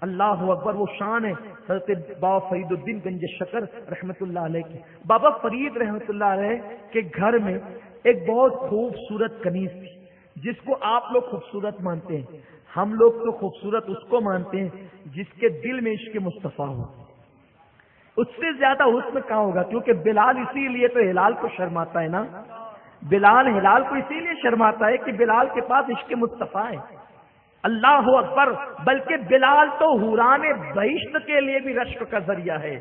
اللہ اکبر, وہ شان ہے حضرت بابا فرید الدین گنج شکر رحمت اللہ علیہ کی. بابا فرید رحمت اللہ علیہ کے گھر میں ایک بہت خوبصورت کنیز تھی, جس کو آپ لوگ خوبصورت مانتے ہیں. ہم لوگ تو خوبصورت اس کو مانتے ہیں جس کے دل میں عشق مصطفیٰ ہو. اس سے زیادہ حسن کہاں ہوگا؟ کیونکہ بلال اسی لیے تو ہلال کو شرماتا ہے نا, بلال ہلال کو اسی لیے شرماتا ہے کہ بلال کے پاس عشق مصطفیٰ ہے. اللہ اکبر, بلکہ بلال تو حوران بہشت کے لیے بھی رشک کا ذریعہ ہے,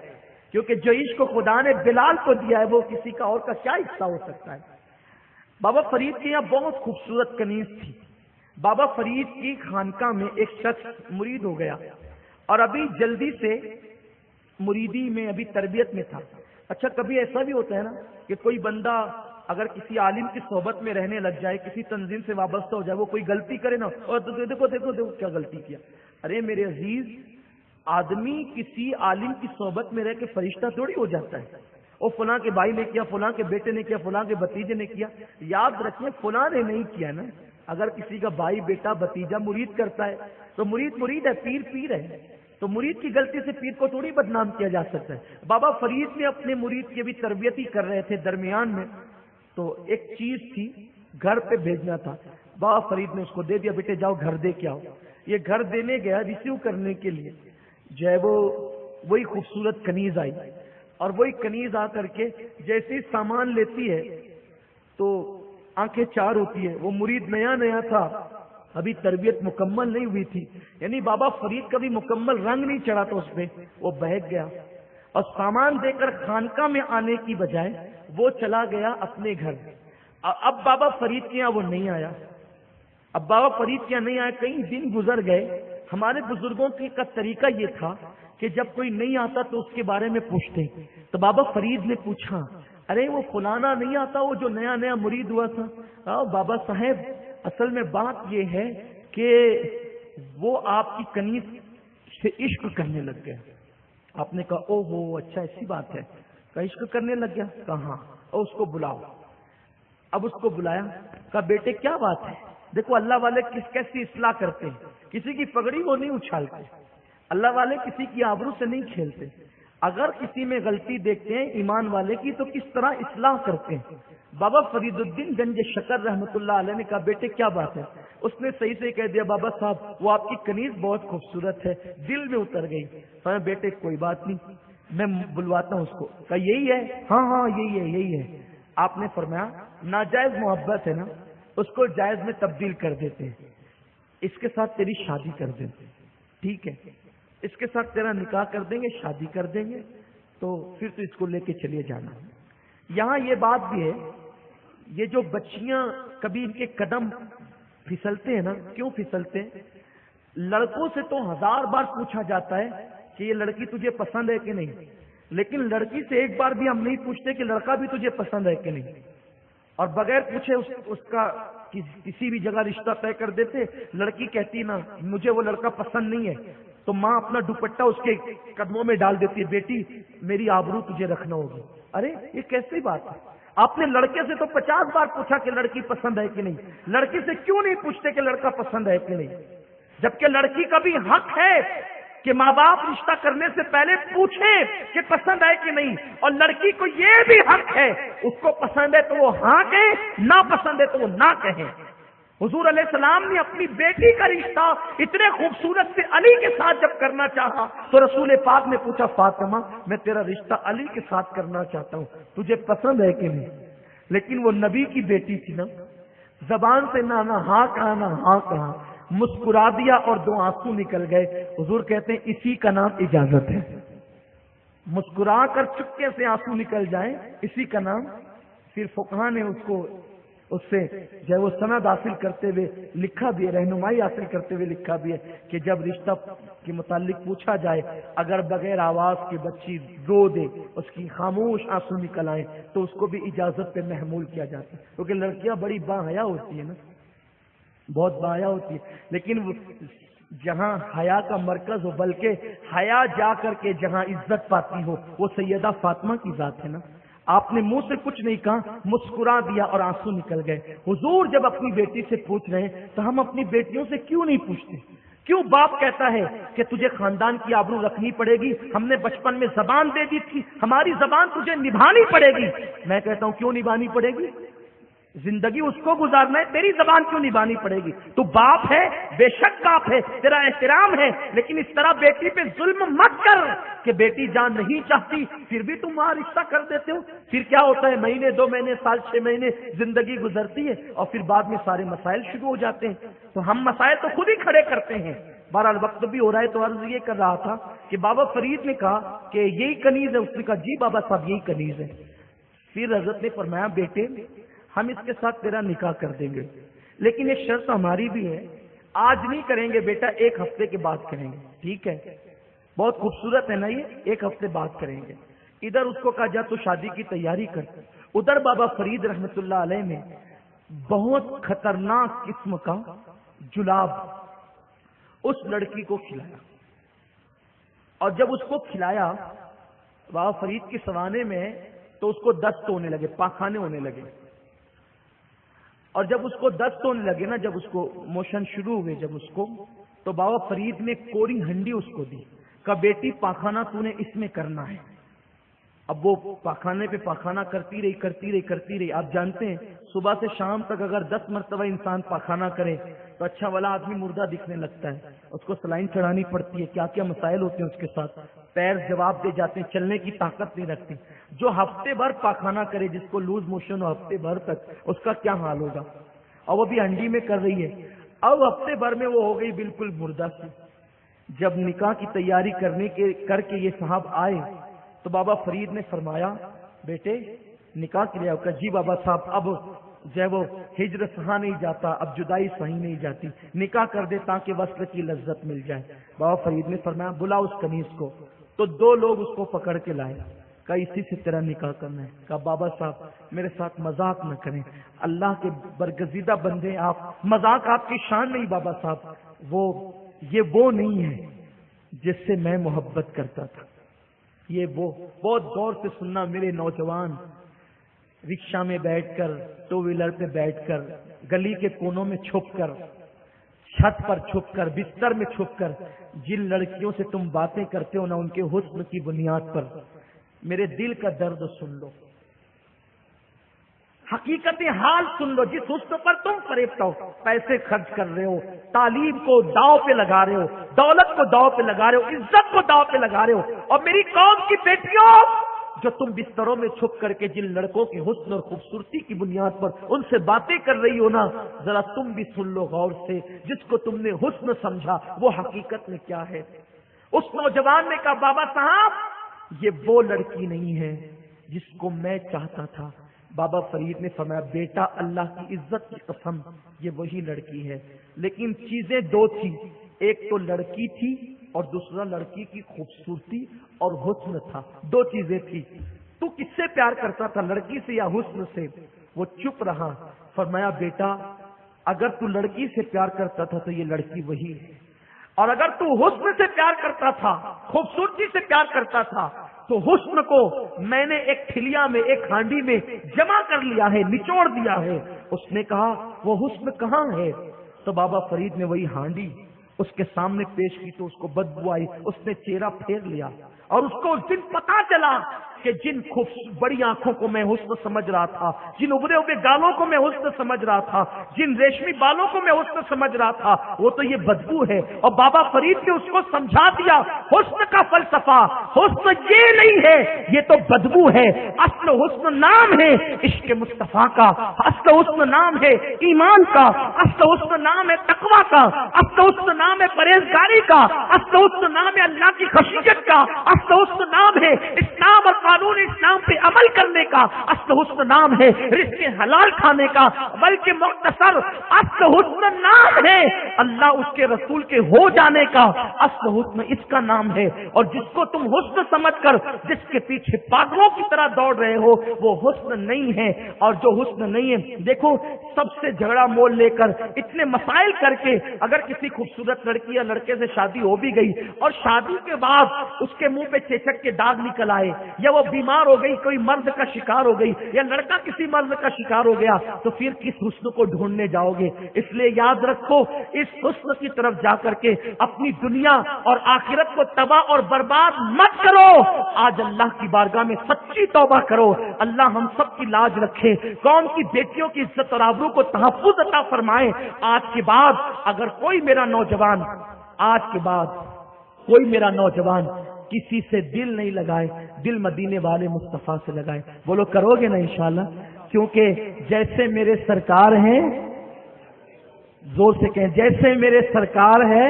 کیونکہ جو عشق خدا نے بلال کو دیا ہے وہ کسی کا اور کا کیا حصہ ہو سکتا ہے. بابا فرید کے یہاں بہت خوبصورت کنیز تھی. بابا فرید کی خانقاہ میں ایک شخص مرید ہو گیا, اور ابھی جلدی سے مریدی میں ابھی تربیت میں تھا. اچھا کبھی ایسا بھی ہوتا ہے نا کہ کوئی بندہ اگر کسی عالم کی صحبت میں رہنے لگ جائے, کسی تنظیم سے وابستہ ہو جائے, وہ کوئی غلطی کرے نا, اور دیکھو دیکھو دیکھو کیا غلطی کیا. ارے میرے عزیز, آدمی کسی عالم کی صحبت میں رہ کے فرشتہ تھوڑی ہو جاتا ہے. اور فلاں کے بھائی نے کیا, فلاں کے بیٹے نے کیا, فلاں کے بھتیجے نے کیا. یاد رکھیں فلاں نے نہیں کیا نا. اگر کسی کا بھائی بیٹا بھتیجا مرید کرتا ہے تو مرید مرید ہے, پیر پیر ہے, تو مرید کی غلطی سے پیر کو تھوڑی بدنام کیا جا سکتا ہے. بابا فرید نے اپنے مرید کی بھی تربیت ہی کر رہے تھے. درمیان میں تو ایک چیز تھی, گھر پہ بھیجنا تھا. بابا فرید نے اس کو دے دیا, بیٹے جاؤ گھر دے کے آؤ. یہ گھر دینے گیا ریسیو کرنے کے لیے, جو ہے وہی خوبصورت کنیز آئی, اور وہی کنیز آ کر کے جیسے ہی سامان لیتی ہے تو آنکھیں چار ہوتی ہے. وہ مرید نیا نیا تھا, ابھی تربیت مکمل نہیں ہوئی تھی, یعنی بابا فرید کا بھی مکمل رنگ نہیں چڑھا تھا اس پہ, وہ بہک گیا. اور سامان دے کر خانقاہ میں آنے کی بجائے وہ چلا گیا اپنے گھر. اب بابا فرید کے یہاں وہ نہیں آیا, اب بابا فرید کے یہاں نہیں آیا. کئی دن گزر گئے. ہمارے بزرگوں کا طریقہ یہ تھا کہ جب کوئی نہیں آتا تو اس کے بارے میں پوچھتے. تو بابا فرید نے پوچھا, ارے وہ فلانا نہیں آتا, وہ جو نیا نیا مرید ہوا تھا؟ بابا صاحب اصل میں بات یہ ہے کہ وہ آپ کی کنیز سے عشق کرنے لگ گیا۔ آپ نے کہا او ہو اچھا ایسی بات ہے، کہا عشق کرنے لگ گیا، کہا ہاں، اور اس کو بلاؤ۔ اب اس کو بلایا، کہا بیٹے کیا بات ہے؟ دیکھو اللہ والے کیسی اصلاح کرتے ہیں، کسی کی پگڑی وہ نہیں اچھالتے، اللہ والے کسی کی آبرو سے نہیں کھیلتے، اگر کسی میں غلطی دیکھتے ہیں ایمان والے کی تو کس طرح اصلاح کرتے ہیں۔ بابا فرید الدین گنج شکر رحمت اللہ علیہ نے کہا بیٹے کیا بات ہے؟ اس نے صحیح سے کہہ دیا بابا صاحب وہ آپ کی کنیز بہت خوبصورت ہے، دل میں اتر گئی۔ فرمایا بیٹے کوئی بات نہیں، میں بلواتا ہوں اس کو۔ کہا یہی ہے؟ ہاں ہاں یہی ہے یہی ہے۔ آپ نے فرمایا ناجائز محبت ہے نا، اس کو جائز میں تبدیل کر دیتے ہیں، اس کے ساتھ تیری شادی کر دیں، ٹھیک ہے، اس کے ساتھ تیرا نکاح کر دیں گے، شادی کر دیں گے، تو پھر تو اس کو لے کے چلیے جانا۔ یہاں یہ بات بھی ہے، یہ جو بچیاں کبھی ان کے قدم پھسلتے ہیں نا، کیوں پھسلتے ہیں؟ لڑکوں سے تو 1000 بار پوچھا جاتا ہے کہ یہ لڑکی تجھے پسند ہے کہ نہیں، لیکن لڑکی سے ایک بار بھی ہم نہیں پوچھتے کہ لڑکا بھی تجھے پسند ہے کہ نہیں، اور بغیر پوچھے اس کا کسی بھی جگہ رشتہ طے کر دیتے۔ لڑکی کہتی نا مجھے وہ لڑکا پسند نہیں ہے، تو ماں اپنا دوپٹہ اس کے قدموں میں ڈال دیتی ہے، بیٹی میری آبرو تجھے رکھنا ہوگی۔ ارے یہ کیسی بات ہے؟ آپ نے لڑکے سے تو 50 بار پوچھا کہ لڑکی پسند ہے کہ نہیں، لڑکی سے کیوں نہیں پوچھتے کہ لڑکا پسند ہے کہ نہیں؟ جبکہ لڑکی کا بھی حق ہے کہ ماں باپ رشتہ کرنے سے پہلے پوچھیں کہ پسند ہے کہ نہیں، اور لڑکی کو یہ بھی حق ہے اس کو پسند ہے تو وہ ہاں کہیں، نہ پسند ہے تو وہ نہ کہیں۔ حضور علیہ السلام نے اپنی بیٹی کا رشتہ اتنے خوبصورت سے علی کے ساتھ جب کرنا چاہا تو رسول پاک نے پوچھا فاطمہ میں تیرا رشتہ علی کے ساتھ کرنا چاہتا ہوں، تجھے پسند ہے کہ نہیں؟ لیکن وہ نبی کی بیٹی تھی نا، زبان سے نہ ہاں کہا نہ ہاں کہا، مسکرا دیا اور 2 آنسو نکل گئے۔ حضور کہتے ہیں اسی کا نام اجازت ہے، مسکرا کر چپکے سے آنسو نکل جائیں، اسی کا نام۔ پھر فقہاء نے اس سے جو ہے وہ سند حاصل کرتے ہوئے لکھا بھی ہے، رہنمائی حاصل کرتے ہوئے لکھا بھی ہے کہ جب رشتہ کے متعلق پوچھا جائے، اگر بغیر آواز کے بچی رو دے، اس کی خاموش آنسو نکل آئے، تو اس کو بھی اجازت پہ محمول کیا جاتا ہے، کیونکہ لڑکیاں بڑی باحیا ہوتی ہیں نا، بہت باحیا ہوتی ہے، لیکن جہاں حیا کا مرکز ہو، بلکہ حیا جا کر کے جہاں عزت پاتی ہو، وہ سیدہ فاطمہ کی ذات ہے نا۔ آپ نے منہ سے کچھ نہیں کہا، مسکرا دیا اور آنسو نکل گئے۔ حضور جب اپنی بیٹی سے پوچھ رہے ہیں تو ہم اپنی بیٹیوں سے کیوں نہیں پوچھتے؟ کیوں باپ کہتا ہے کہ تجھے خاندان کی آبرو رکھنی پڑے گی، ہم نے بچپن میں زبان دے دی تھی، ہماری زبان تجھے نبھانی پڑے گی؟ میں کہتا ہوں کیوں نبھانی پڑے گی؟ زندگی اس کو گزارنا ہے، تیری زبان کیوں نبھانی پڑے گی؟ تو باپ ہے، بے شک باپ ہے، تیرا احترام ہے، لیکن اس طرح بیٹی پہ ظلم مت کر کہ بیٹی جان نہیں چاہتی پھر بھی تم وہاں رشتہ کر دیتے ہو۔ پھر کیا ہوتا ہے، مہینے 2 مہینے سال 6 مہینے زندگی گزرتی ہے اور پھر بعد میں سارے مسائل شروع ہو جاتے ہیں۔ تو ہم مسائل تو خود ہی کھڑے کرتے ہیں۔ بہرحال وقت بھی ہو رہا ہے تو عرض یہ کر رہا تھا کہ بابا فرید نے کہا کہ یہی کنیز ہے؟ اس نے کہا جی بابا صاحب یہی کنیز ہے۔ پھر حضرت نے فرمایا بیٹے ہم اس کے ساتھ تیرا نکاح کر دیں گے، لیکن ایک شرط ہماری بھی ہے، آج نہیں کریں گے بیٹا، 1 ہفتے کے بعد کریں گے، ٹھیک ہے؟ بہت خوبصورت ہے نا یہ، 1 ہفتے بعد کریں گے۔ ادھر اس کو کہا جا تو شادی کی تیاری کر، ادھر بابا فرید رحمت اللہ علیہ نے بہت خطرناک قسم کا جلاب اس لڑکی کو کھلایا، اور جب اس کو کھلایا بابا فرید کے سوانے میں تو اس کو دست ہونے لگے، پاخانے ہونے لگے، اور جب اس کو دست ہونے لگے نا، جب اس کو موشن شروع ہوئے جب اس کو، تو بابا فرید نے کوری ہنڈی اس کو دی، کہا بیٹی پاخانہ تو نے اس میں کرنا ہے۔ اب وہ پاخانے پہ پاخانہ کرتی رہی۔ آپ جانتے ہیں صبح سے شام تک اگر 10 مرتبہ انسان پاخانہ کرے تو اچھا والا آدمی مردہ دکھنے لگتا ہے، اس کو سلائن چڑھانی پڑتی ہے، کیا کیا مسائل ہوتے ہیں اس کے ساتھ، پیر جواب دے جاتے ہیں، چلنے کی طاقت نہیں رکھتی۔ جو ہفتے بھر پاخانہ کرے، جس کو لوز موشن ہو ہفتے بھر تک، اس کا کیا حال ہوگا؟ اور وہ بھی ہنڈی میں کر رہی ہے، اب ہفتے بھر میں وہ ہو گئی بالکل مردہ سی۔ جب نکاح کی تیاری کر کے یہ صاحب آئے تو بابا فرید نے فرمایا بیٹے نکاح کے لیے، کہا جی بابا صاحب اب جو ہے وہ ہجر سہا نہیں جاتا، اب جدائی سہی نہیں جاتی، نکاح کر دے تاکہ وصل کی لذت مل جائے۔ بابا فرید نے فرمایا بلا اس کنیز کو، تو 2 لوگ اس کو پکڑ کے لائے، کہا اسی سے تیرا نکاح کرنا ہے۔ کہا بابا صاحب میرے ساتھ مذاق نہ کریں، اللہ کے برگزیدہ بندے آپ، مذاق آپ کی شان نہیں بابا صاحب، وہ نہیں ہے، جس سے میں محبت کرتا تھا. یہ وہ بہت غور سے سننا میرے نوجوان، رکشا میں بیٹھ کر، ٹو ویلر پہ بیٹھ کر، گلی کے کونوں میں چھپ کر، چھت پر چھپ کر، بستر میں چھپ کر جن لڑکیوں سے تم باتیں کرتے ہو نا، ان کے حسن کی بنیاد پر میرے دل کا درد سن لو، حقیقت حال سن لو. جس حسن پر تم فریب ہو، پیسے خرچ کر رہے ہو، تعلیم کو داؤ پہ لگا رہے ہو، دولت کو داؤ پہ لگا رہے ہو، عزت کو داؤ پہ لگا رہے ہو، اور میری قوم کی بیٹیوں جو تم بستروں میں چھپ کر کے جن لڑکوں کے حسن اور خوبصورتی کی بنیاد پر ان سے باتیں کر رہی ہو نا، ذرا تم بھی سن لو غور سے. جس کو تم نے حسن سمجھا وہ حقیقت میں کیا ہے. اس نوجوان نے کہا بابا صاحب یہ وہ لڑکی نہیں ہے جس کو میں چاہتا تھا. بابا فرید نے فرمایا بیٹا اللہ کی عزت کی قسم یہ وہی لڑکی ہے، لیکن چیزیں دو تھی، ایک تو لڑکی تھی اور دوسرا لڑکی کی خوبصورتی اور حسن تھا. دو چیزیں تھی. تو کس سے پیار کرتا تھا، لڑکی سے یا حسن سے؟ وہ چپ رہا. فرمایا بیٹا اگر تو لڑکی سے پیار کرتا تھا تو یہ لڑکی وہی ہے، اور اگر تو حسن سے پیار کرتا تھا، خوبصورتی سے پیار کرتا تھا، تو حسن کو میں نے ایک ٹھلیا میں، ایک ہانڈی میں جمع کر لیا ہے، نچوڑ دیا ہے. اس نے کہا وہ حسن کہاں ہے؟ تو بابا فرید نے وہی ہانڈی اس کے سامنے پیش کی تو اس کو بدبو آئی. اس نے چہرہ پھیر لیا اور اس کو اس دن پتا چلا کہ جن بڑی آنکھوں کو میں حسن سمجھ رہا تھا، جن ابھرے ہوئے گالوں کو میں حسن سمجھ رہا تھا، جن ریشمی بالوں کو میں حسن سمجھ رہا تھا، وہ تو یہ بدبو ہے. اور بابا فرید نے اس کو سمجھا دیا حسن کا فلسفہ حسن یہ نہیں ہے، یہ تو بدبو ہے. اصل حسن نام ہے عشق مصطفیٰ کا، اصل حسن نام ہے ایمان کا، اصل حسن نام ہے تقویٰ کا، اصل حسن نام ہے پرہیزگاری کا، اصل حسن نام ہے اللہ کی خشیت کا، اصل حسن نام ہے اسلام اور قانون اسلام پہ عمل کرنے کا، اصل حسن نام ہے رزق حلال کھانے کا. بلکہ مختصر اصل حسن نام ہے اللہ اس کے رسول کے ہو جانے کا. اصل حسن اس کا نام ہے. اور جس کو تم حسن سمجھ کر جس کے پیچھے پاگلوں کی طرح دوڑ رہے ہو وہ حسن نہیں ہے. اور جو حسن نہیں ہے، دیکھو سب سے جھگڑا مول لے کر اتنے مسائل کر کے اگر کسی خوبصورت لڑکی یا لڑکے سے شادی ہو بھی گئی اور شادی کے بعد اس کے منہ پہ چیچک کے داغ نکل آئے، یا وہ بیمار ہو گئی، کوئی مرض کا شکار ہو گئی، یا لڑکا کسی مرض کا شکار ہو گیا، تو پھر کس حسن کو ڈھونڈنے جاؤ گے؟ اس لیے یاد رکھو اس حسن کی طرف جا کر کے اپنی دنیا اور آخرت کو تباہ اور برباد مت کرو. آج اللہ کی بارگاہ میں سچی توبہ کرو. اللہ ہم سب کی لاج رکھے، قوم کی بیٹیوں کی عزت اور آبرو کو تحفظ عطا فرمائے. آج کے بعد اگر کوئی میرا نوجوان کسی سے دل نہیں لگائے، دل مدینے والے مصطفیٰ سے لگائے. بولو کرو گے نا انشاءاللہ؟ کیونکہ جیسے میرے سرکار ہیں، زور سے کہیں جیسے میرے سرکار ہے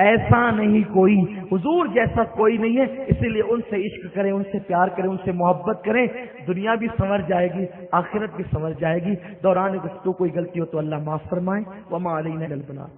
ایسا نہیں کوئی، حضور جیسا کوئی نہیں ہے. اسی لیے ان سے عشق کریں، ان سے پیار کریں، ان سے محبت کریں. دنیا بھی سنور جائے گی، آخرت بھی سنور جائے گی. دوران گفتگو کوئی غلطی ہو تو اللہ معاف فرمائے. وما علینا الا البلاغ.